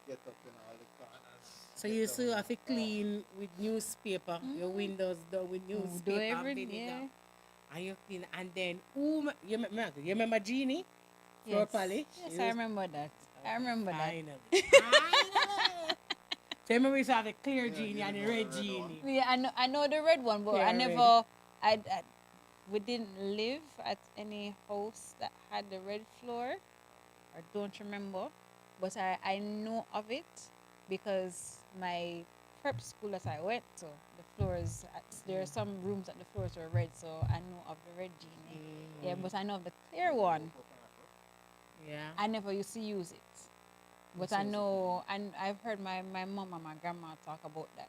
Get up in all the corners. So you still have to clean with newspaper. Your windows done with Do newspaper and everything, vinegar. yeah. And you clean. And then, you remember Jeannie? Floor Yes. polish? Yes, You I just- remember that. I remember that. Finally. Finally. So remember we used to have the clear Jeannie and the red Jeannie. Yeah, I know the red one, but I Yeah, never, I, we didn't live at any house that had the red floor. I don't remember, but I know of it because my prep school that I went to, the floors, there are some rooms that the floors were red, so I know of the red genie. Yeah, but I know of the clear one. Yeah. I never used to use it. But I know, and I've heard my mom and my grandma talk about that.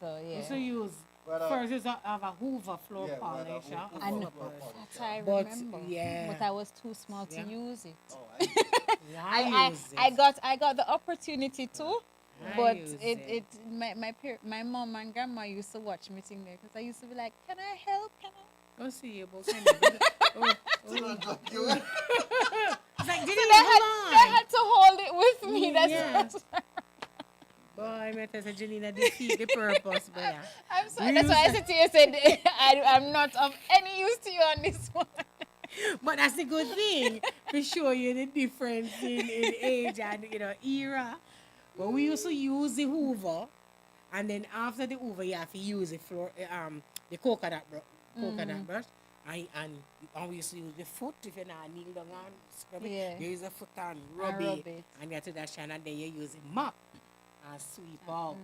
So, yeah. Also use, first is have a Hoover floor polish. I know. That I remember. Yeah. But I was too small Yeah. to use it. I use it. I got the opportunity to, I but use my mom and grandma used to watch me sing there because I used to be like, can I help? Can I? Don't see you, but can you? It's like, So Denise, they hold had to hold it with me. That's Yeah. Boy, I met us a Janina defeat the purpose, but yeah. I'm sorry. We That's why I used said to you, I said I'm not of any use to you on this one. But that's the good thing to show you the difference in age and era. But we used to use the Hoover, and then after the Hoover, you have to use the coconut brush, and we used to use the foot if you're not kneel down and scrub it. Yeah. You use the foot and rub rub it, it. and get to that shine, and then you use a mop and sweep out.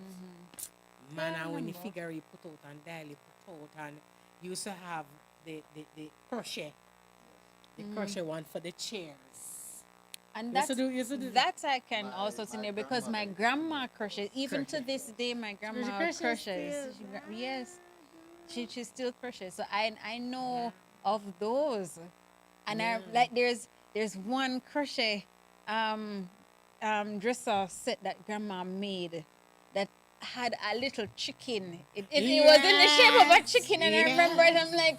Man, and when the figure you put out and dial you put out, and you used to have the crochet. The crochet one for the chairs. And You used to that's do that I can also see there because my grandma crochets. Even to this day, my grandma crochets crochets. still? Yes, she still crochets. So I know of those, and I like there's one crochet dresser set that grandma made that had a little chicken. It was in the shape of a chicken, and I remember it. I'm like,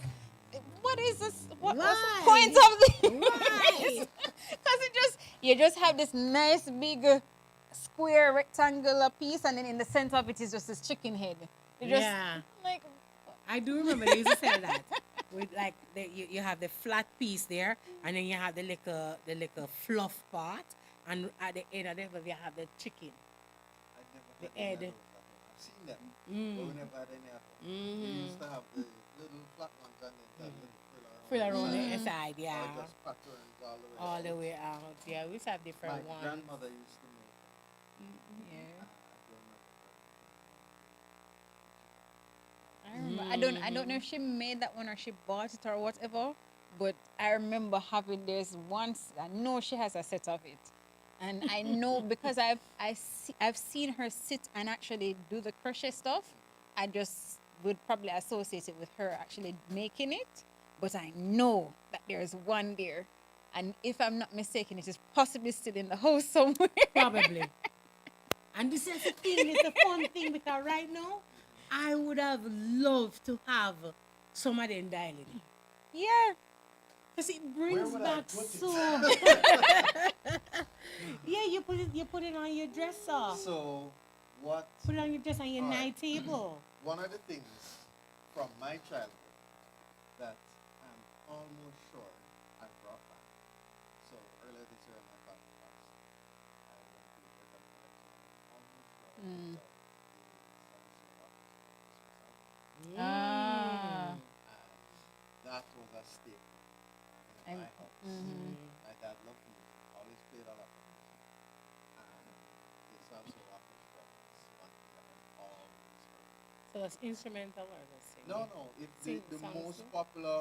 what is this? What's the Why? point of this? Why? Because you just have this nice big square rectangular piece, and then in the center of it is just this chicken head. You just Yeah. like I do remember they used to sell that. With like you have the flat piece there, and then you have the little fluff part, and at the end of it you have the chicken. The head. I've seen them, but we never had any of them. They used to have the little flat ones and then that little Fill around the inside, yeah. Or just patterns all the way. All the way out. Yeah, we used to have My different ones. grandmother used to make them. yeah. I don't know. I remember. I don't know if she made that one or she bought it or whatever, but I remember having this once. I know she has a set of it, and I know because I've seen her sit and actually do the crochet stuff. I just would probably associate it with her actually making it, but I know that there's one there, and if I'm not mistaken, it is possibly still in the house somewhere. Probably. And this is the thing, it's a fun thing because right now, I would have loved to have some of them dialing. Yeah. Because it brings would I back put it? so. Yeah, you put it on your dresser. So, what? Put it on your dresser on your All right. night table. One of the things from my childhood that I'm almost sure I brought back. So earlier this year, my family passed. I went to the collection. I'm almost sure Ah. and that was a staple in my house. My dad loved music, always played a lot of music, and this also offers from one thing that I always heard. So it's instrumental or the singing? No, it's Sing the songs most too? popular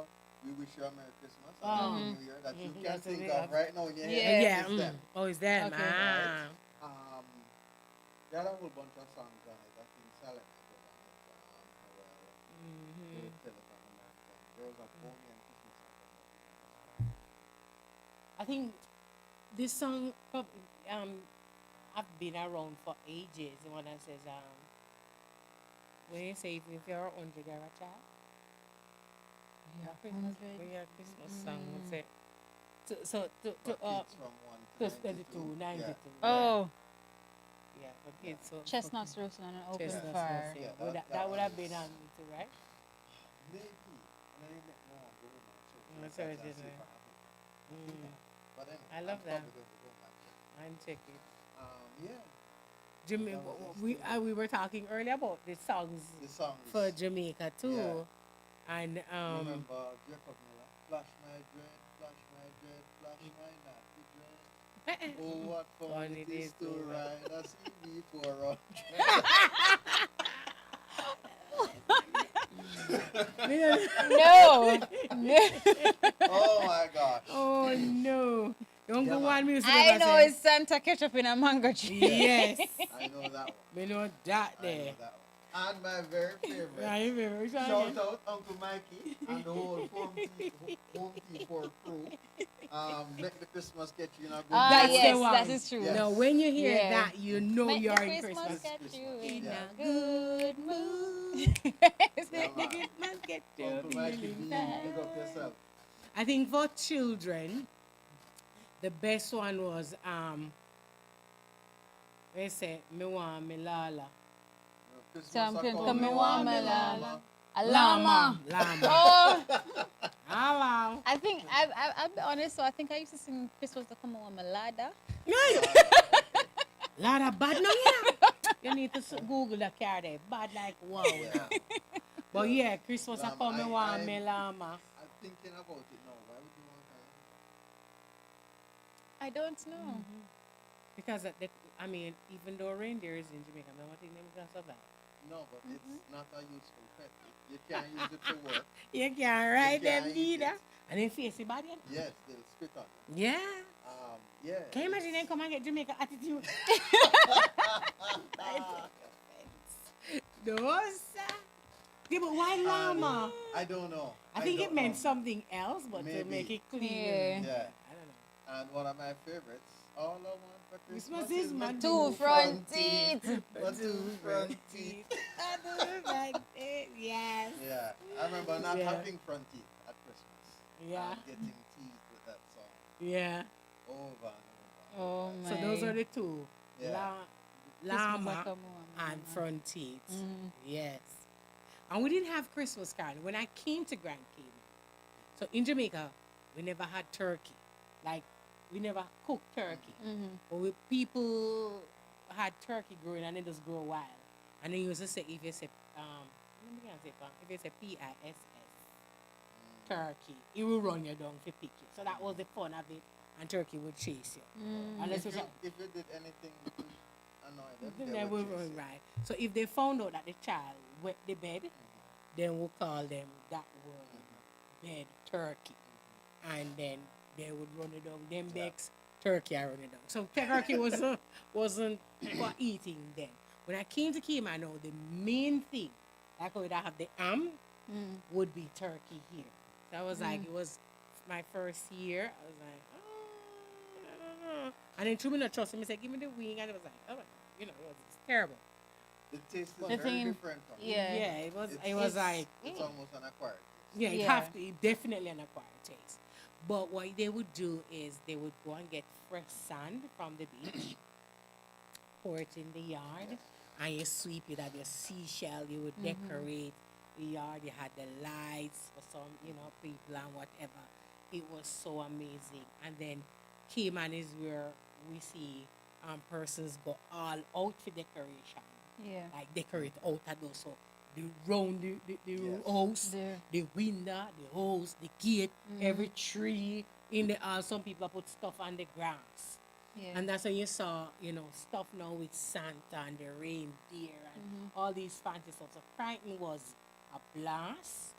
We Wish You a Merry Christmas and Oh. Happy New Year that you can That's think what of right now in your Yeah. head. Yeah. is them. Oh, it's them. Okay. Ah. There are a whole bunch of songs on it. I think Silent Night was on it. Telephone American. There was a Bohemian Christmas song. I think this song I've been around for ages. The one that says when you say if you're 100 you're a child. Yeah, Christmas. 100. We have Christmas song. What's it? To 22, 92. Yeah. Oh, Yeah, for kids. So chestnuts roasting on an open chestnuts fire. roasting. Yeah, That would that have been was- on me too, right? Maybe. And I didn't know I'm going on church. That's I what it can't is, see right? if I have it. Mm. But anyway, I love I'm that. probably going to go back there. I'm checking. Yeah, Jimmy, That was we were talking earlier about the songs the song is, for Jamaica too, Yeah. and remember Jacob Miller, flash my dread, flash my dread, flash my naughty dread. Oh, what fun it is to ride a CB400. No, no. Oh my gosh. oh no! Don't Yeah, go man. on music. I ever know say, it's Santa ketchup in a mango tree. Yes, I know that one. we know that I there. know that one. And my very favorite. Yeah, you remember which one Shout again? out Uncle Mikey and the whole home team for crew. Make the Christmas get you in a good That's Yes, the one. that is true. Yes. No, when you hear Yeah. that, you know Make you're the in Christmas Christmas. get Christmas. you in Yeah. a good mood. Yeah, Make the man. Christmas get you Uncle Mikey feeling B, fine. big up yourself. I think for children, the best one was they say me want me lala. Christmas Something a come me want me lala. A Llama. llama. Llama. Oh, Hello. I think I'll be honest. So I think I used to sing Christmas to come on my ladder. Lot of bad now, yeah. You need to Google the car there. Bad like wow now. But yeah, Christmas I Llama, come me want I- me llama. I'm thinking about it now. Why would you want I don't know. Because I mean, even though reindeer is in Jamaica, I don't think them can survive. No, but it's not a useful pet. You can't use it for work. You can't ride them can't eat neither. it. And then face the body. Yes, they'll spit on you. Yeah. Yeah. Can you imagine them come and get Jamaica attitude? Those. Yeah, but why llama? I don't know. I think it don't meant know. something else, but to Maybe. make it clear. Yeah. Yeah. I don't know. And one of my favorites, all I want for Christmas Christmas is is my my Two front teeth. My two front teeth. I do like it, yes. Yeah. I remember not Yeah. having front teeth at Christmas. Yeah. And getting teased with that song Yeah. over and over. Oh my. So those are the two. Yeah. Christmas Llama I come on, and mama. front teeth. Mhm. Yes. And we didn't have Christmas card. When I came to Grand Cayman, so in Jamaica, we never had turkey. Like, we never cooked turkey. Mhm. But people had turkey growing and it just grow wild. And they used to say, if you say, let me say, if you say PISS, turkey, it will run you down to pick you. So that was the fun of it. And turkey would chase you. Mm. Unless If you you did anything to annoy them, then they they would will chase run you. right. So if they found out that the child wet the bed, then we'll call them that word bed turkey. And then they would run it down. Them Yeah. bakes turkey I run it down. So turkey wasn't for eating then. When I came to Cayman now, the main thing, like would I have the Mm. would be turkey here. So I was like, it was my first year. I was like, I don't know. And then Truman not trusting me, said, give me the wing. And it was like, oh, it was terrible. The taste is The very thing- different from Yeah. Yeah, it was It's- like, It's almost an acquired taste. yeah, it Yeah. have to, it definitely an acquired taste. But what they would do is they would go and get fresh sand from the beach, pour it in the yard, and you sweep it at your seashell. You would decorate the yard. You had the lights for some, people and whatever. It was so amazing. And then Cayman is where we see persons go all out for decoration. Yeah. Like decorate out of those. So the round the Yes. house, There. the window, the house, the gate, every tree in the some people put stuff on the grass. Yeah. And that's when you saw, stuff now with Santa and the reindeer and all these fancy stuff. So Crichton was a blast,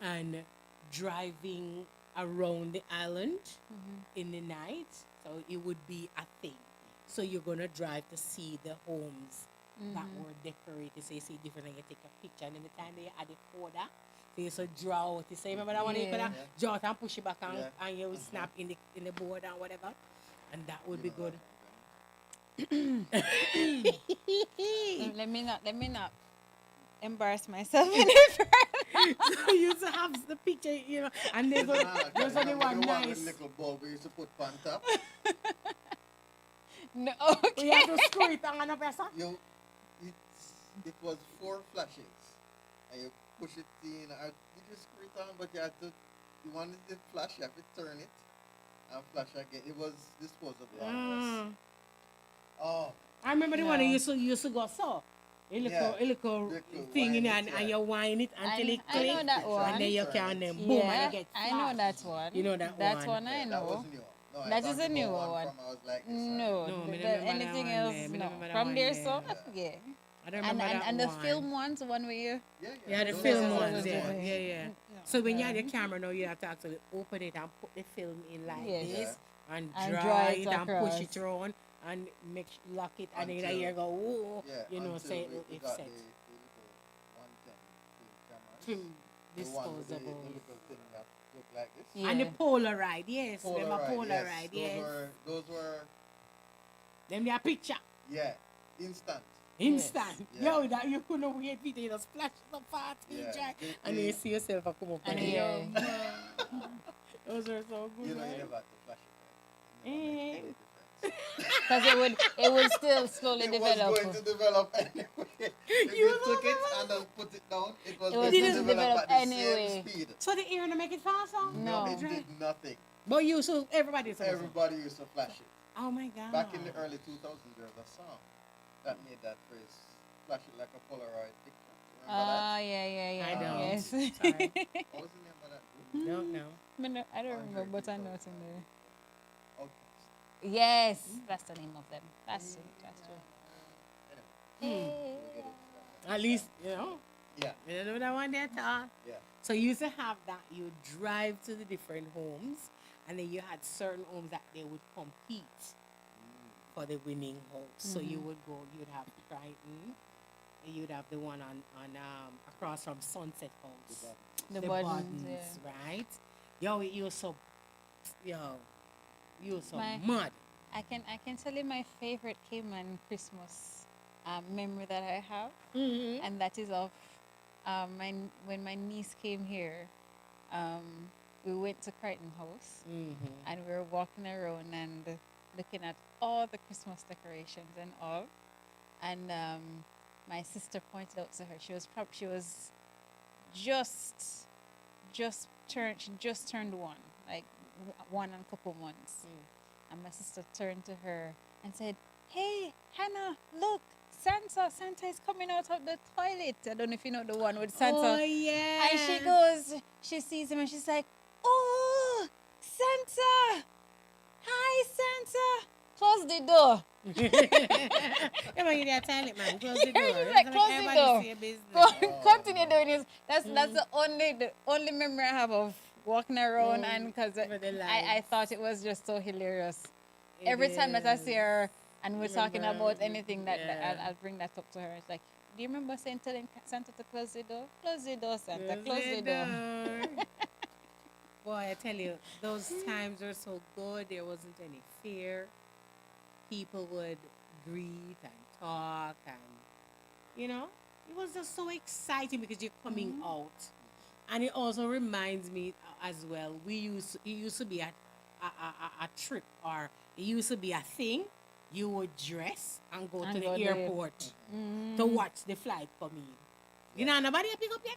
and driving around the island in the night, so it would be a thing. So you're gonna drive to see the homes that were decorated. So you see different, and you take a picture, and then the time they add the coda, so you so draw out. You say, remember that one? You could Yeah. draw it and push it back, and, Yeah. and you would snap in the board and whatever, and that would be You know good. Let me not embarrass myself any further. So you used to have the picture, you know, and there's only one The nice. little bulb we used to put on top. No, We okay. had to screw it on a person. It was 4 flashes, and you push it in. You just screw it on, but you wanted it flash, you have to turn it and flash again. It was disposable. Oh, I remember the No. one you used to go so. A little thing in wind it, it, and yeah. you wind it until it I know click, that one. and then you Turn can it. then boom, and Yeah, you get I know flash. that one. You know that That's one. one I That know. was new. No, I That thought is a the newer one one. from I was like this. No, No, me the, don't remember that anything one else, there. Me no. don't remember that From one there, there. so yeah. I don't And remember that and the one. film ones, one where you Yeah, the those film are Yes, ones, those yeah, ones. yeah. So when you have the camera now, you have to actually open it and put the film in like Yes. this, and And draw draw it it and push it across. around, and lock it, and then Until- you go, whoa, Yeah, you know, until say we it's got set. the little 110 cameras. Film The one with the disposable. little thing that look like this. Yeah. And the Polaroid, yes, them a Polaroid, Polaroid, yes. yes. Those were Them their picture. yeah, instant. Instant. Yeah. Yo, that you couldn't wait for it, you just splash so fast, Yeah. dry, They- and then they- you see yourself a come up And and yeah. Those are so good, You know, you right? never had to flash it. Right? It never made any difference. Because it would still slowly It develop. was going to develop anyway. If You you took it remember? and just put it down, it was It going was to just develop develop at the anyway. same speed. So the air to make it faster? No. It did nothing. But you, so everybody used to do so. Everybody used to flash it. Oh my God. Back in the early 2000s, there was a song that made that phrase, flash it like a Polaroid picture. Remember Ah, yeah. I don't. Yes. Sorry. that? What was the name of that group? Don't know. I don't remember, but I know it's in there. Outcast. Yes, that's the name of them. That's true. That's true. Anyway, Hey. we'll get into that. At least, you know. Yeah, You know that one there, Ta? yeah. So you used to have that, you drive to the different homes, and then you had certain homes that they would compete for the winning house. So you would go, you'd have Crichton, and you'd have the one on across from Sunset House. The The buttons, buttons, right? Yo, you were so My- mud. I can tell you my favorite Cayman Christmas memory that I have, Mm-hmm. and that is of when my niece came here. We went to Crichton House, Mm-hmm. and we were walking around and looking at all the Christmas decorations and all. And my sister pointed out to her she was she just turned one, like one and a couple months. And my sister turned to her and said, "Hey, Hannah, look, Santa is coming out of the toilet." I don't know if you know the one with Santa. Oh yeah. And she goes, she sees him and she's like, "Oh, Santa! Hi, Santa! Close the door." Come on, you there, toilet man. Close the door. She's like, "Close the Everybody door." see your business. Continue doing this. That's the only memory I have of walking around, and because with the I lights. thought it was just so hilarious. It Every time that I see is. her and we're talking Remember, about anything that yeah. I'll bring that up to her. It's like, "Do you remember telling Santa to close the door? Close the door, Santa. Close the door." Boy, I tell you, those times were so good. There wasn't any fear. People would greet and talk, and it was just so exciting because you're coming out. And it also reminds me as well. It used to be a trip, or it used to be a thing. You would dress and go And to go the there. airport to watch the flight come in. You know, nobody pick up yet.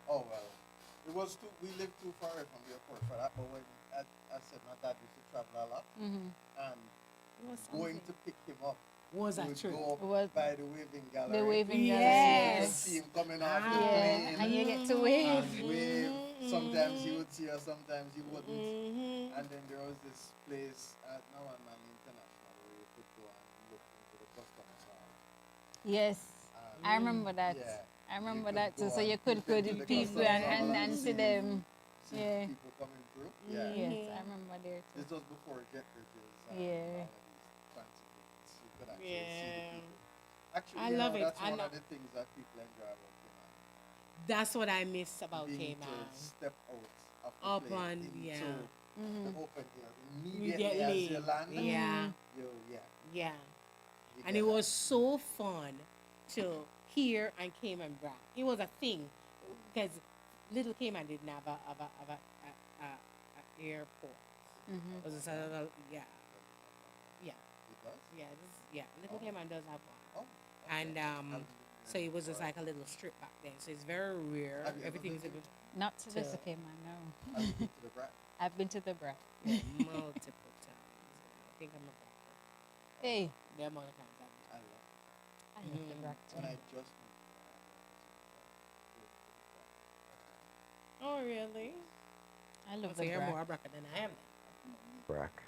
Oh well, we lived too far away from the airport for that. But when I said my dad used to travel a lot, and going to pick him up, Was we a would trip. go up Was- by the waving gallery. The waving Yes. gallery. You could see him coming off the Yeah, plane. and you get to wave. And wave. Sometimes he would see us, sometimes he wouldn't. Mm-hmm. And then there was this place at Nawanman International where you could go and look into the customs hall. Yes, And I remember that. yeah, I remember could that too. go So and you could peep go into to the people customs hall and see see them. see Yeah. people coming through. Mm-hmm. Yeah. Yes, I remember there too. This was before jet bridges and Yeah. all of these fancy things. You could actually see the Yeah. people. Actually, I you love know, it. that's I one lo- of the things that people enjoy about Cayman. That's what I miss about Being Cayman. to step out of the Up plane on, into yeah. the open air immediately as you land. Yeah, Yeah. yeah. You And get it that. was so fun to hear and came and brag. It was a thing because Little Cayman didn't have a airport. Mm-hmm. Was it a, yeah, yeah, It does? yeah. Little Cayman does have one, Oh, okay. and I've so it was just like a little strip back then. So it's very rare. Have you ever Everything is been Not to To- this man, no. I've been to the Brat. I've been to the bra. multiple times. I think I'm a backer. Hey, The amount of times I've I love I love the bra when I too. just Oh, really? I love So the you're bra. more a bracker than I am. Brack.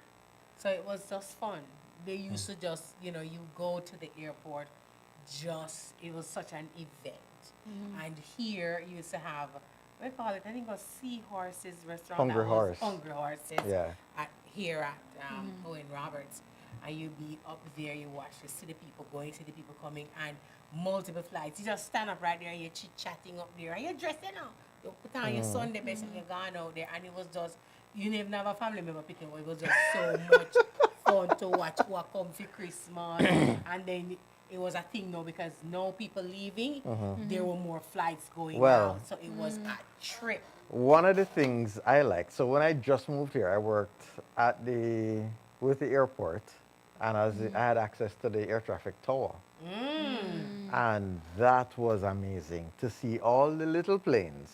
So it was just fun. They used to just, you go to the airport, it was such an event. And here you used to have, what do you call it? I think it was Seahorses restaurant. Hungry that was Horse. Hungry Horses. Yeah. Here at Owen Roberts. And you be up there, you watch, you see the people going, see the people coming, and multiple flights. You just stand up right there and you're chit-chatting up there, and you're dressing up. You put on your Sunday best and you're gone out there, and it was just, you never have a family member picking up. It was just so much fun to watch who are come for Christmas. And then it was a thing now because no people leaving, there were more flights going Well- out. So it was a trip. One of the things I like, so when I just moved here, I worked with the airport, and I had access to the air traffic tower. And that was amazing to see all the little planes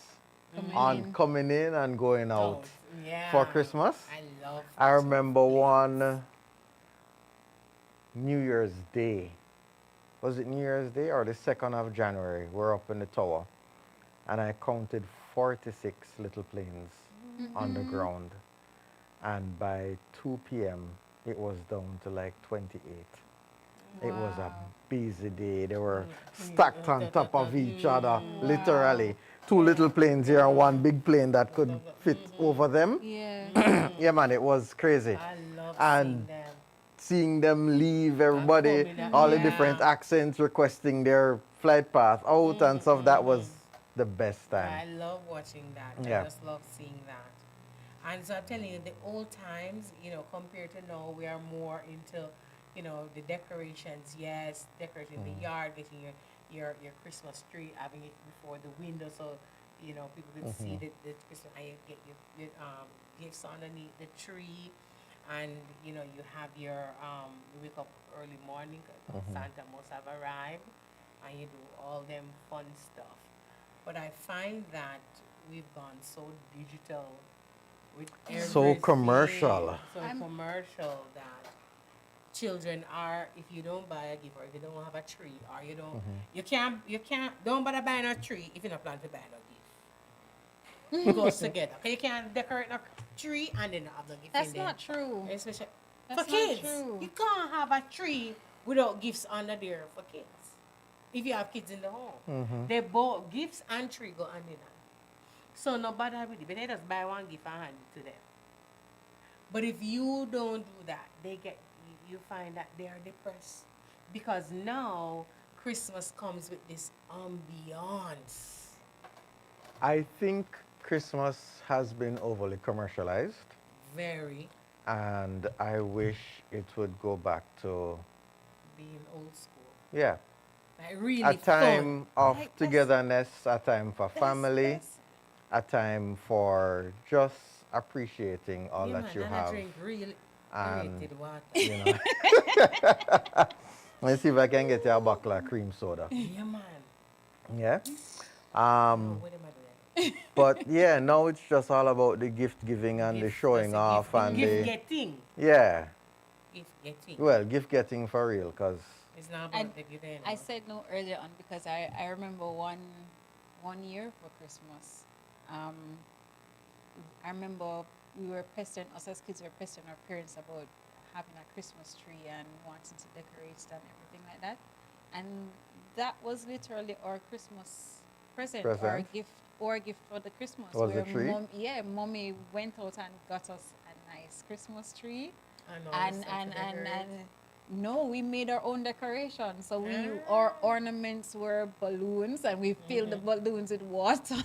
coming in and going out Yeah. for Christmas. I love I remember one New Year's Day. Was it New Year's Day or the 2nd of January? We're up in the tower, and I counted 46 little planes on the ground. And by 2 p.m., it was down to like 28. It was a busy day. They were stacked on top of each other, literally. 2 little planes here and 1 big plane that could fit over them. Yeah. Yeah, man, it was crazy. I love And seeing them. Seeing them leave, everybody, coming all the yeah. different accents requesting their flight path out and stuff. That was the best I time. love watching that. Yeah. I just love seeing that. And so I'm telling you, the old times, compared to now, we are more into, the decorations. Yes, decorating the yard, getting your Christmas tree, having it before the window so, people can see the Christmas, and you get your gifts underneath the tree. And, you have you wake up early morning, 'cause Santa must have arrived, and you do all them fun stuff. But I find that we've gone so digital with So everything, commercial. so commercial that children are, if you don't buy a gift or if you don't have a tree or you don't, you can't, don't bother buying a tree if you don't plan to buy no gift. It goes together. 'Cause you can't decorate a tree and then not have no gift That's in there. not true. Especially That's for not kids. true. You can't have a tree without gifts under there for kids. If you have kids in the home. They both, gifts and tree go hand in hand. So no bother with it. But they just buy one gift and hand it to them. But if you don't do that, you find that they are depressed. Because now Christmas comes with this ambiance. I think Christmas has been overly commercialized, Very and I wish it would go back to, being old school. yeah, Like really a time of Like, that's- togetherness, a time for family, That's- a time for just appreciating all yeah, that man, you and I have. drink real And, aerated water. you know. Let's see if I can get you a bottle of cream soda. Yeah, man. Yeah. What am I doing? But yeah, now it's just all about the gift giving and the Gift- showing that's a off gift, and gift the getting. yeah. Gift getting. Well, gift getting for real, cause It's not I- about the giving. I said no earlier on because I remember one year for Christmas. I remember we were pestering, us as kids were pestering our parents about having a Christmas tree and wanting to decorate it and everything like that. And that was literally our Christmas present, or Present? gift for the Christmas. Was the where tree? Mommy went out and got us a nice Christmas tree. I know, And it's such a decorate. no, we made our own decoration. So our ornaments were balloons, and we filled the balloons with water.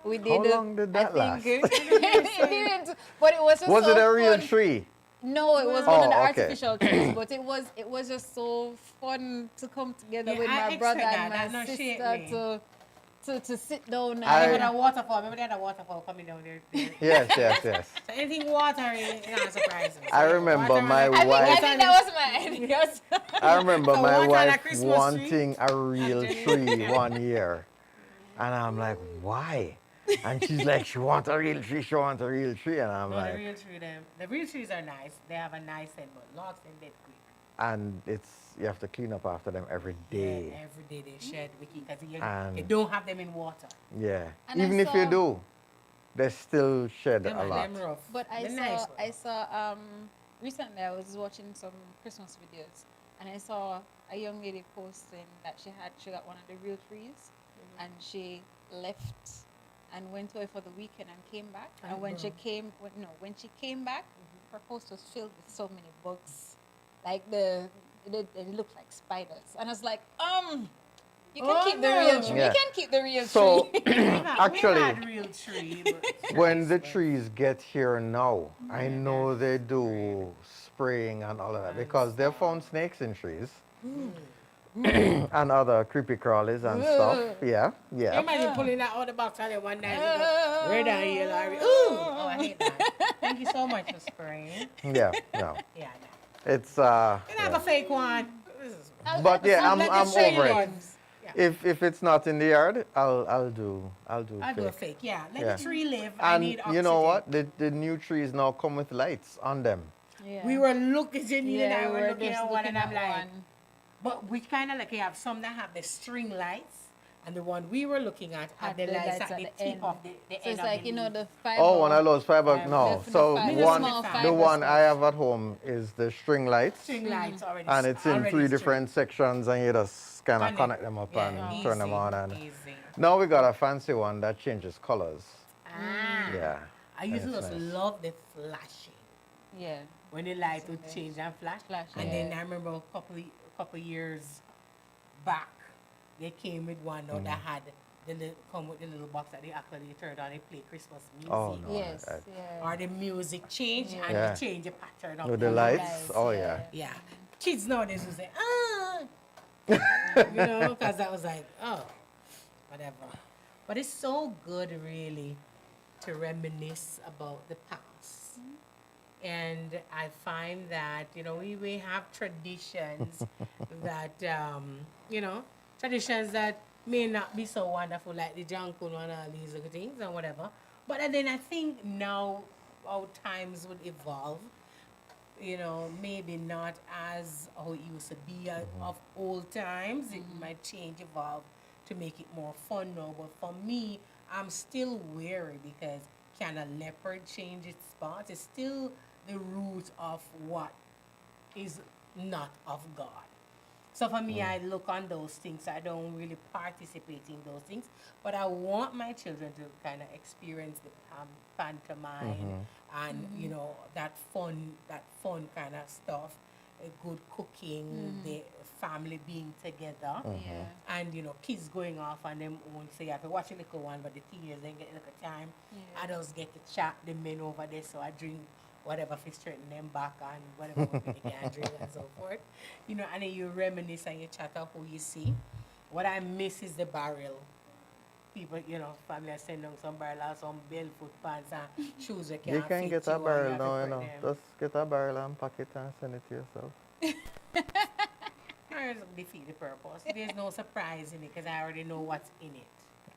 We did. How long did that last? it didn't, but it was just was so it a real fun. tree? No, it was one of the Oh, okay. artificial trees, but it was just so fun to come together Yeah, with I my brother expect and that. my That no shit sister me. to to sit down. I- They And had a waterfall. Remember they had a waterfall coming down there. Yes, yes, yes. So anything watery, you know, surprising. I remember my I wife. think that was my idea. I remember So my what on a wife Christmas wanting a real Jenny? tree one year. And I'm like, why? And she's like, she wants a real tree, she wants a real tree. And I'm No, the like, real tree, the real trees are nice. They have a nice scent, but logs in dead quick. and you have to clean up after them every day. Yeah, every day they shed wiki because you And- don't have them in water. Yeah. And I Even if you saw- do, they still shed Them a are lot. them rough. But The nice one. I saw recently I was watching some Christmas videos and I saw a young lady posting that she got one of the real trees and she left and went away for the weekend and came back. And when she came back, her post was filled with so many bugs. Like they looked like spiders. And I was like, you can Oh, keep the no. real tree. Yeah. You can keep the real So tree. actually, we had real tree. But when the trees get here now, I know they do spraying and all of that because they found snakes in trees and other creepy crawlies and stuff. Yeah, yeah. Imagine pulling that out of the box and then one night you go, red and yellow. Ooh! Oh, I hate that. Thank you so much for spraying. Yeah, no. Yeah, no. It's You have yeah. a fake one. This is- But yeah, Let I'm the shady over it. ones. Yeah. If it's not in the yard, I'll do I'll do a fake. fake. Yeah, let Yeah. the tree live. I And need oxygen. you know what? The new trees now come with lights on them. Yeah. We were looking, Janine and I we were looking just at one, and I'm looking at like, one. but we kind of like have some that have the string lights, and the one we were looking at had the lights at the tip end. of the So end it's of like, the you know, leaf. the fiber. Oh, one of those fiber. Fiber. No, The so fiber, one small the the fiber one stuff. I have at home is the string lights, string lights already. and it's in already three string. different sections, and you just kind of Connect. connect them up Yeah, and turn them easy, on. And easy. now we got a fancy one that changes colors. Ah. Yeah. I used to That's just nice. love the flashing. Yeah. When the light would change and flash. Flash, And yeah. then I remember a couple years back, they came with one now that had come with the little box that they actually turned on and play Christmas music. Oh, no. Yes. I- Yeah. Or the music change and Yeah. you change the pattern of With the lights. lights? Oh, yeah. Yeah. Kids nowadays will say, you know, because that was like, oh, whatever. But it's so good, really, to reminisce about the past. And I find that, you know, we have traditions that, you know, traditions that may not be so wonderful, like the Jankun and all these other things and whatever. But then I think now how times would evolve, you know, maybe not as how it used to be of old times. It might change, evolve to make it more fun now. But for me, I'm still wary because can a leopard change its spots? It's still the root of what is not of God. So for me, I look on those things. I don't really participate in those things, but I want my children to kind of experience the pantomime and you know that fun kind of stuff, good cooking, the family being together, Yeah. and you know kids going off on them own. So you have to watch a little one, but the teenagers then get a little time. Yeah. Adults get to chat the men over there, so I drink whatever fish straighten them back and whatever they can drink and so forth. You know, and then you reminisce and you chat up who you see. What I miss is the barrel. People, you know, family are sending down some barrel or some barefoot pants and shoes that can't You can fit get you a and barrel have to now, you put know. them. Just get a barrel and pack it and send it to yourself. Barrels defeat the purpose. There's no surprise in it because I already know what's in it.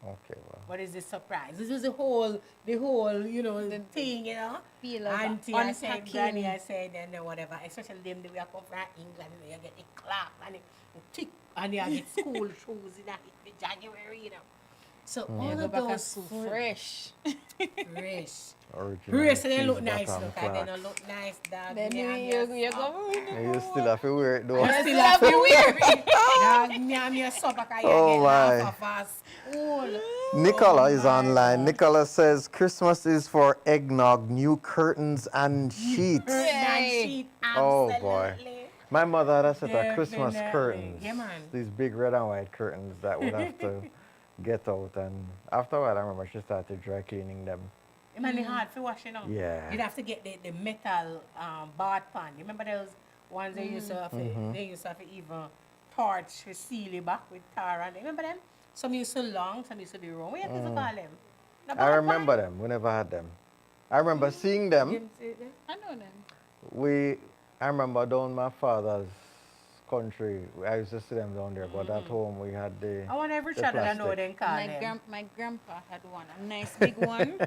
Okay, well. What is the surprise? This is the whole, you know, the thing, you know. Feel of Auntie, I said, unpacking. granny, I said, and then whatever. Especially them that we are come from England, you get the clap and the tick, and you get school shoes in the January, you know. So all Yeah, go of back at those school food, fresh. fresh. Original Fresh, so they look cheese nice, bottom look, and they flax. don't look nice, dog. Then Nyam you your go. supper. And you still have to wear it though. You still have to wear it. Dog, nyam your supper, because you Oh, get my. half of us school. Nicola Oh, is my online. God. Nicola says Christmas is for eggnog, new curtains and sheets. Curtain Yay. sheet, Oh, absolutely. boy. My mother had a set of Christmas Definitely. curtains. Yeah, man. These big red and white curtains that would have to get out. And after a while, I remember she started dry cleaning them. It might be hard for washing out. Yeah. You'd have to get the metal bath pan. You remember those ones they used to have to, they used to have to even torch to seal it back with tar and remember them? Some used to long, some used to be wrong. What you used to call them? The I bad remember them. We never had them. I remember seeing them. one? You didn't see them? I know them. I remember down my father's country. I used to see them down there, but at home we had the. I want every the child that I know plastic. them call them. My grandpa had one, a nice big one.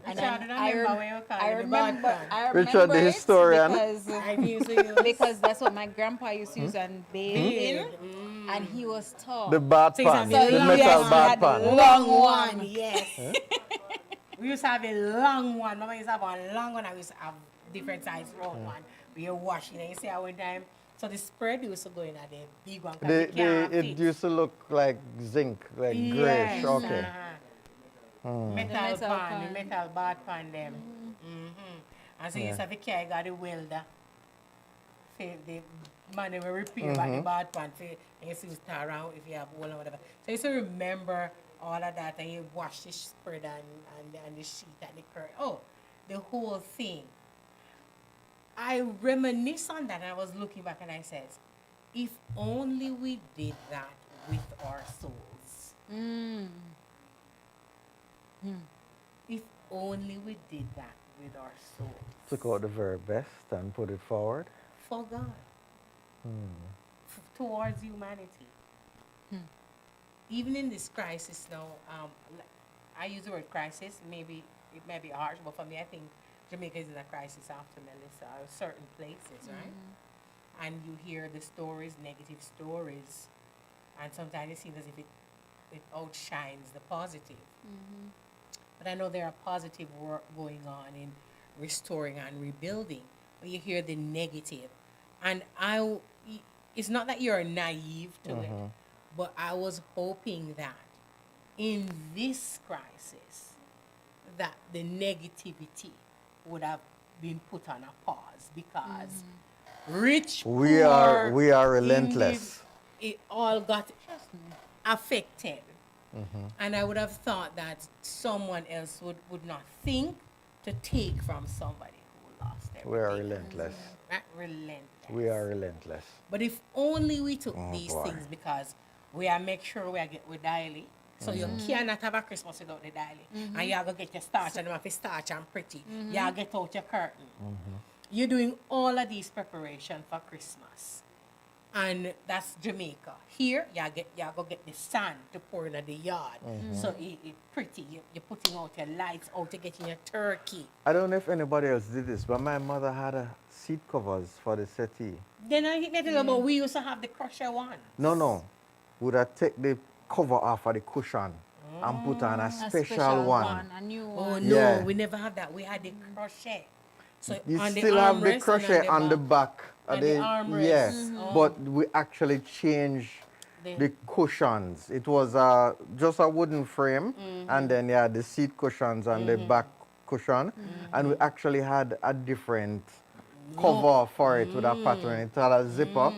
And Child, then I remember when you call I it the bad remember, one. I Richard remember the it historian. I used to use. because that's what my grandpa used to use and bathe in, and he was tall. The bat So it's pan, a the long metal one. bat Had pan. long one. Yes. We used to have a long one. Mama used to have one long one. I used to have different size round one. We were washing and you see how one time. So the spread used to go in at the big one because it can't It fit. used to look like zinc, like grayish. Yes, Okay. Metal metal pan, pan. the metal bat pan them. And so you used to have to carry got the welder. For the man they will repair back the bat pan. For, and you used to start around if you have wool or whatever. So you used to remember all of that and you wash the spread and the sheet and the curtain. Oh, the whole thing. I reminisce on that and I was looking back and I said, if only we did that with our souls. If only we did that with our souls. Took out the very best and put it forward. For God. Towards humanity. Even in this crisis now, I use the word crisis, maybe it may be harsh, but for me I think Jamaica is in a crisis after Melissa, or certain places, right? And you hear the stories, negative stories, and sometimes it seems as if it outshines the positive. But I know there are positive work going on in restoring and rebuilding, but you hear the negative. And it's not that you're naive to it, but I was hoping that in this crisis, that the negativity would have been put on a pause because rich, We poor, are relentless. it all got affected. And I would have thought that someone else would not think to take from somebody who lost everything. We are relentless. Right? Relentless. We are relentless. But if only we took Oh, these boy. things, because we are make sure we are get with daily. So you cannot have a Christmas without the daily. And you are going to get your starch and you have to starch and pretty. You are get out your curtain. You're doing all of these preparation for Christmas. And that's Jamaica. Here, you go get the sand to pour in the yard. So it's pretty. You're putting out your lights out to getting your turkey. I don't know if anybody else did this, but my mother had seat covers for the settee. Then I think that but we used to have the crusher one. No. Would I take the cover off of the cushion and put on a special one? A new Oh one. no, Yeah. we never have that. We had the crochet. So You on still have the armrest and crochet on the back. And the armrest. Yeah, but we actually changed the cushions. It was just a wooden frame, and then you had the seat cushions and the back cushion, and we actually had a different cover for it with a pattern. It had a zipper,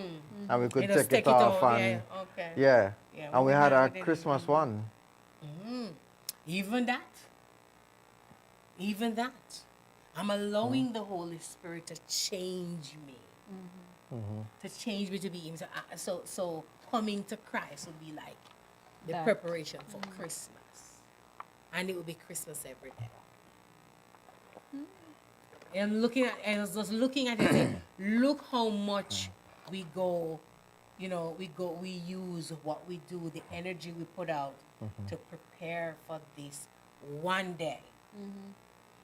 and we could You just take it take it off. out, And yeah, okay. yeah. Yeah, And we we had had our it in- Christmas one. Even that. I'm allowing the Holy Spirit to change me. To change me to be him. So coming to Christ would be like the That. preparation for Christmas. And it would be Christmas every day. And I was just looking at it saying, look how much we go, we use what we do, the energy we put out to prepare for this one day.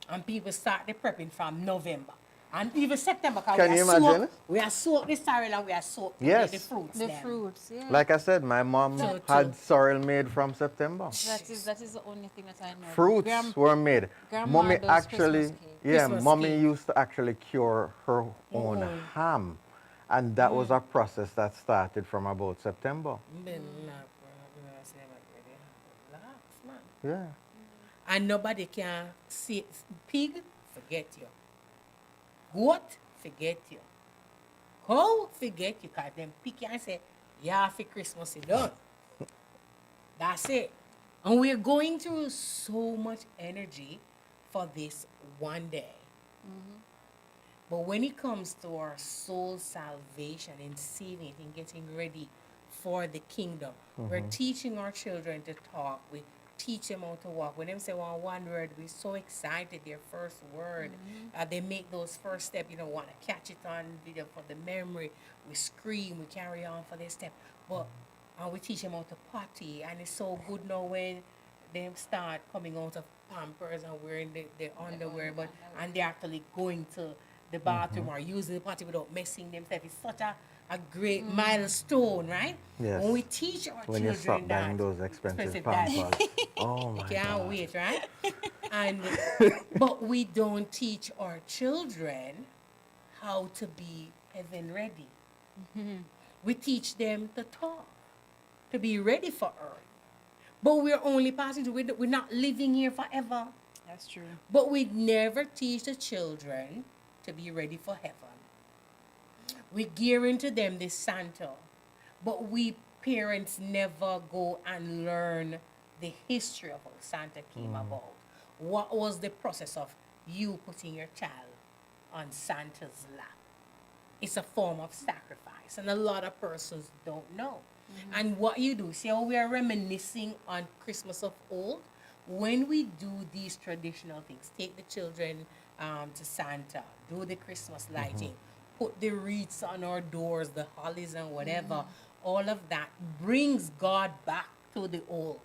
And people start the prepping from November. And even September, because Can you imagine? We are soaked the sorrel and we are soaked Yes. the fruits. The them. fruits, yeah. Like I said, my mom So had too. sorrel made from September. that is the only thing that I know. Fruits were made. Grandma Mommy does actually, Christmas cake. yeah, Christmas mommy cake. used to actually cure her own ham, and that was a process that started from about September. Yeah. And nobody can see pig, forget you. Goat, forget you. Cow, forget you, because them pick you and say, yeah, for Christmas is done. That's it. And we're going through so much energy for this one day. But when it comes to our soul salvation and saving it and getting ready for the kingdom. We're teaching our children to talk. We teach them how to walk. When them say one word, we're so excited, their first word. They make those first steps, want to catch it on video for the memory. We scream, we carry on for this step. But we teach them how to potty, and it's so good now when they start coming out of Pampers and wearing the underwear, and they're actually going to the bathroom or using the potty without messing themselves. It's such a great milestone, right? Yes. When we teach our When you children stop buying that, those expensive diapers. Pampers. Oh my Can't God. wait, right? And but we don't teach our children how to be heaven ready. We teach them to talk, to be ready for earth. But we're only passing through. We're not living here forever. That's true. But we never teach the children to be ready for heaven. We gear into them this Santa, but we parents never go and learn the history of how Santa came about. What was the process of you putting your child on Santa's lap? It's a form of sacrifice, and a lot of persons don't know. And what you do, see how we are reminiscing on Christmas of old? When we do these traditional things, take the children to Santa, do the Christmas lighting, put the wreaths on our doors, the hollies and whatever, all of that brings God back to the old,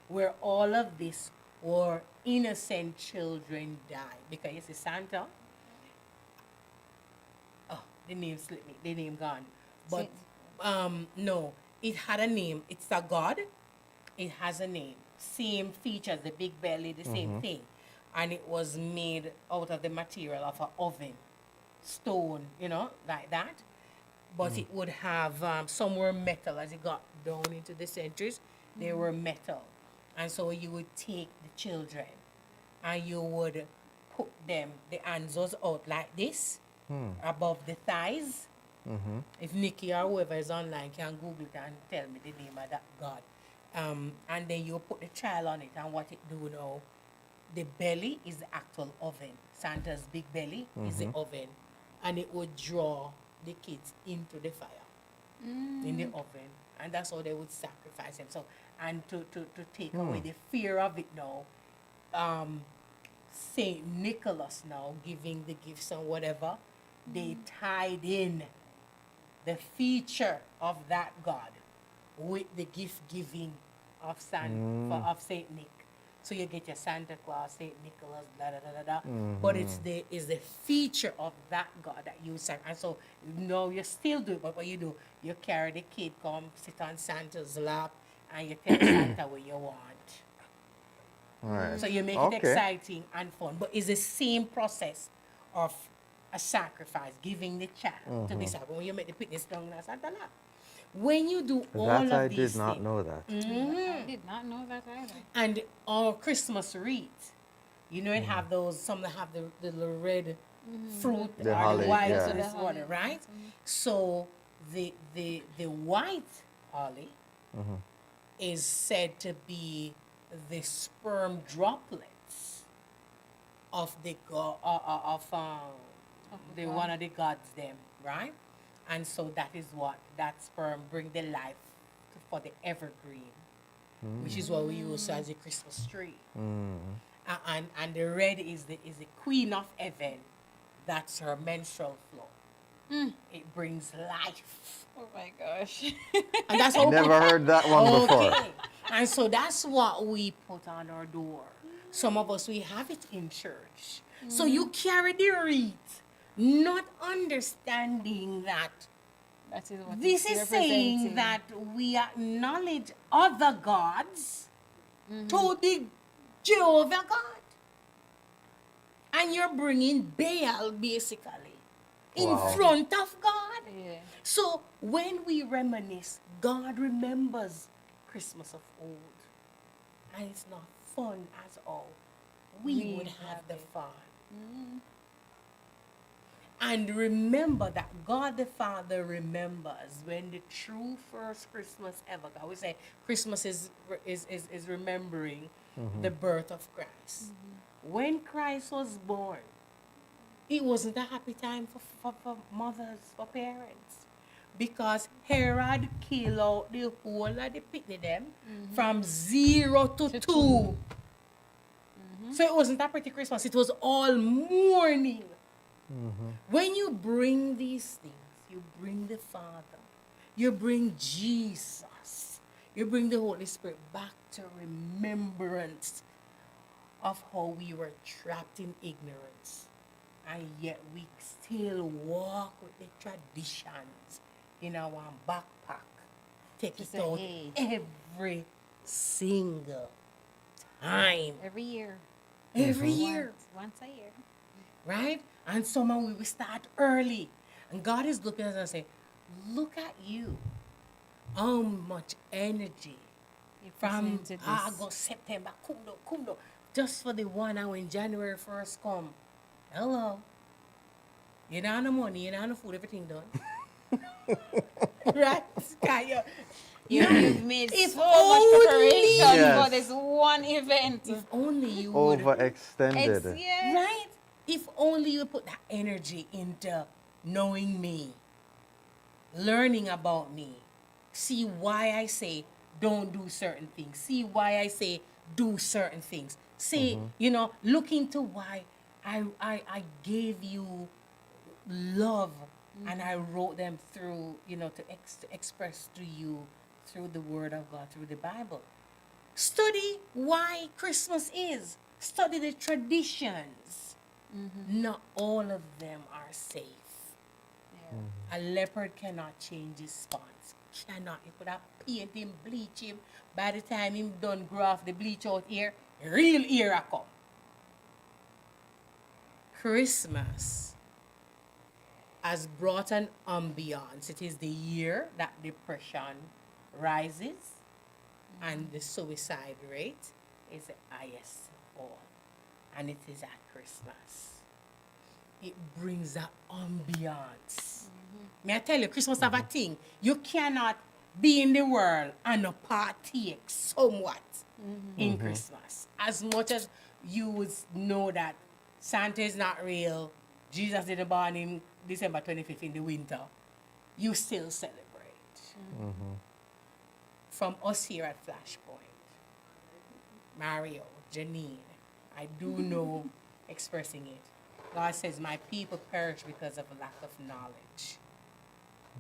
where all of this were innocent children died. Because you see, Santa, the name slipped me, the name gone. But no, it had a name. It's a god. It has a name. Same features, the big belly, the same thing. And it was made out of the material of an oven, stone, like that. But it would have, some were metal. As it got down into the centuries, they were metal. And so you would take the children and you would put them, the hands was out like this, above the thighs. If Nikki or whoever is online can Google it and tell me the name of that God. And then you put the child on it, and what it do now, the belly is the actual oven. Santa's big belly is the oven. And it would draw the kids into the fire in the oven. And that's how they would sacrifice them. So, and to take away the fear of it now, Saint Nicholas now giving the gifts and whatever, they tied in the feature of that God with the gift giving of of Saint Nick. So you get your Santa Claus, Saint Nicholas, blah da da da da. But it's the feature of that God that you sang. And so no, you still do it, but what you do, you carry the kid, come sit on Santa's lap, and you tell Santa what you want. Right. So you make it exciting and fun. But it's the same process of a sacrifice, giving the child to be sacrificed. When you make the picnic down in Santa lap. When you do all That of I these did not things, know that. I did not know that either. and our Christmas wreath, it have those, some that have the little red fruit The or holly, the white yeah. or this one, right? So the white holly is said to be the sperm droplets of the the one of the gods them, right? And so that is what that sperm bring the life for the evergreen, which is what we use as a Christmas tree. And the red is the queen of heaven. That's her menstrual flow. It brings life. Oh my gosh. And that's how Never heard that one before. Okay. And so that's what we put on our door. Some of us, we have it in church. So you carry the wreath, not understanding that That is what this it's is saying representing. that we acknowledge other gods to the Jehovah God. And you're bringing Baal, basically, in Wow. front of God. Yeah. So when we reminisce, God remembers Christmas of old. And it's not fun as all. We would have the fun. And remember that God the Father remembers when the true first Christmas ever. I would say Christmas is remembering the birth of Christ. When Christ was born, it wasn't a happy time for mothers, for parents. because Herod killed out the whole of the picnic them from 0 to 2. So it wasn't a pretty Christmas, it was all mourning. When you bring these things, you bring the Father, you bring Jesus, you bring the Holy Spirit back to remembrance of how we were trapped in ignorance. And yet we still walk with the traditions in our backpack. Take To it say, out hey. every single time. Every year. Every year. Once a year. Right? And somehow we will start early. And God is looking at us and saying, look at you. How much energy You put from into this. August, September, come down. Just for the 1 hour when January 1st come. Hello. You don't have no money, you don't have no food, everything done. Right? Sky, You've made If so much preparation Yes. for this one event. if only you would. Overextended. Yes. Right? If only you put that energy into knowing me, learning about me, see why I say don't do certain things, see why I say do certain things, see, look into why I gave you love and I wrote them through, to express to you through the Word of God, through the Bible. Study why Christmas is. Study the traditions. Not all of them are safe. A leopard cannot change his spots. Cannot. You could have paint him, bleach him. By the time him done grow off the bleach out here, real ear a come. Christmas has brought an ambiance. It is the year that depression rises and the suicide rate is the highest of all. And it is at Christmas. It brings that ambiance. May I tell you, Christmas have a thing. You cannot be in the world and not partake somewhat in Christmas. As much as you would know that Santa is not real, Jesus didn't born in December 25th in the winter, you still celebrate. From us here at Flashpoint, Mario, Janine, I do know expressing it. God says, my people perish because of a lack of knowledge.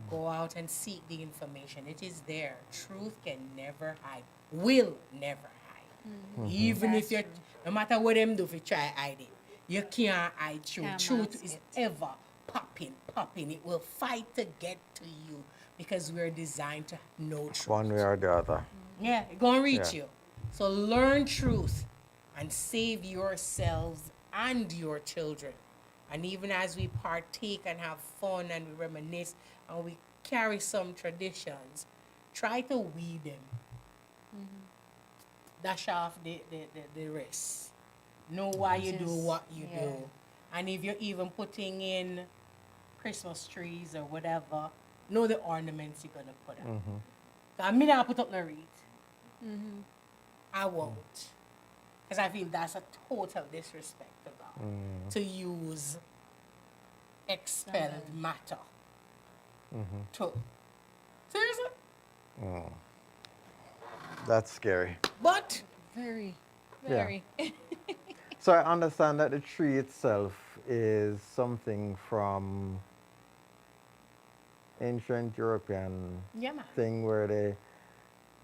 Go out and seek the information. It is there. Truth can never hide. Will never hide. Even if you, no matter what them do, if you try hide it, you can't hide truth. Can't Truth mask is it. ever popping. It will fight to get to you because we're designed to know truth. One way or the other. Yeah, it's going to reach Yeah. you. So learn truth and save yourselves and your children. And even as we partake and have fun and we reminisce and we carry some traditions, try to weed them. Dash off the rest. Know why you do what you do. And if you're even putting in Christmas trees or whatever, know the ornaments you're going to put up. I mean, I'll put up the wreath. I won't. Because I feel that's a total disrespect to God. To use expelled matter. To. Seriously? That's scary. But Very. Yeah. Very. So I understand that the tree itself is something from ancient European yeah, man. thing where they,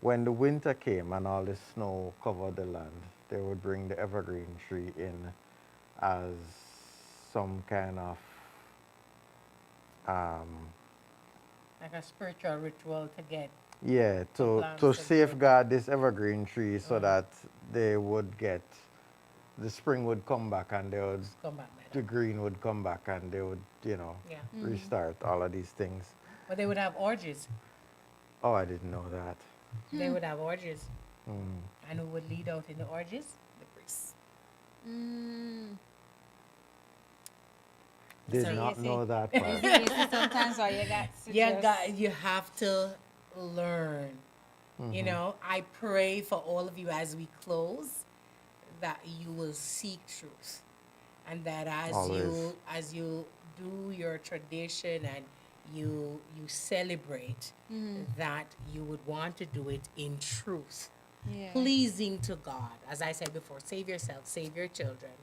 when the winter came and all the snow covered the land, they would bring the evergreen tree in as some kind of Like a spiritual ritual to get. yeah, to plants to grow. safeguard this evergreen tree so that they would get, the spring would come back and they would, Come back the better. green would come back and they would, Yeah. restart all of these things. But they would have orgies. Oh, I didn't know that. They would have orgies. Mm. And who would lead out in the orgies? The priests. Did So not you know see- that You part. see, sometimes all you got to just- You have to learn. You know, I pray for all of you as we close that you will seek truth. And that as Always. you do your tradition and you celebrate that you would want to do it in truth, Yeah. pleasing to God. As I said before, save yourself, save your children.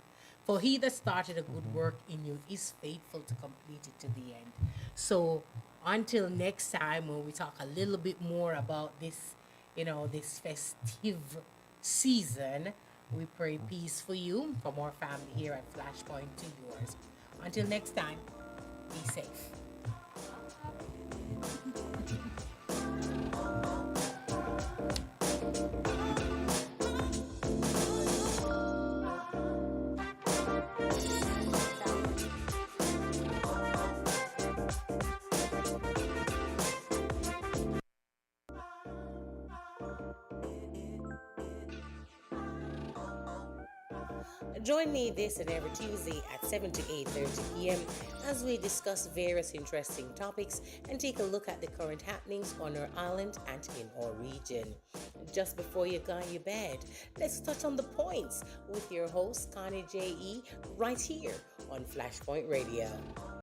For he that started a good work in you is faithful to complete it to the end. So until next time when we talk a little bit more about this, this festive season, we pray peace for you, from our family here at Flashpoint to yours. Until next time, be safe. Join me this and every Tuesday at 7 to 8:30 p.m. as we discuss various interesting topics and take a look at the current happenings on our island and in our region. Just before you go on your bed, let's touch on the points with your host, Connie JE, right here on Flashpoint Radio.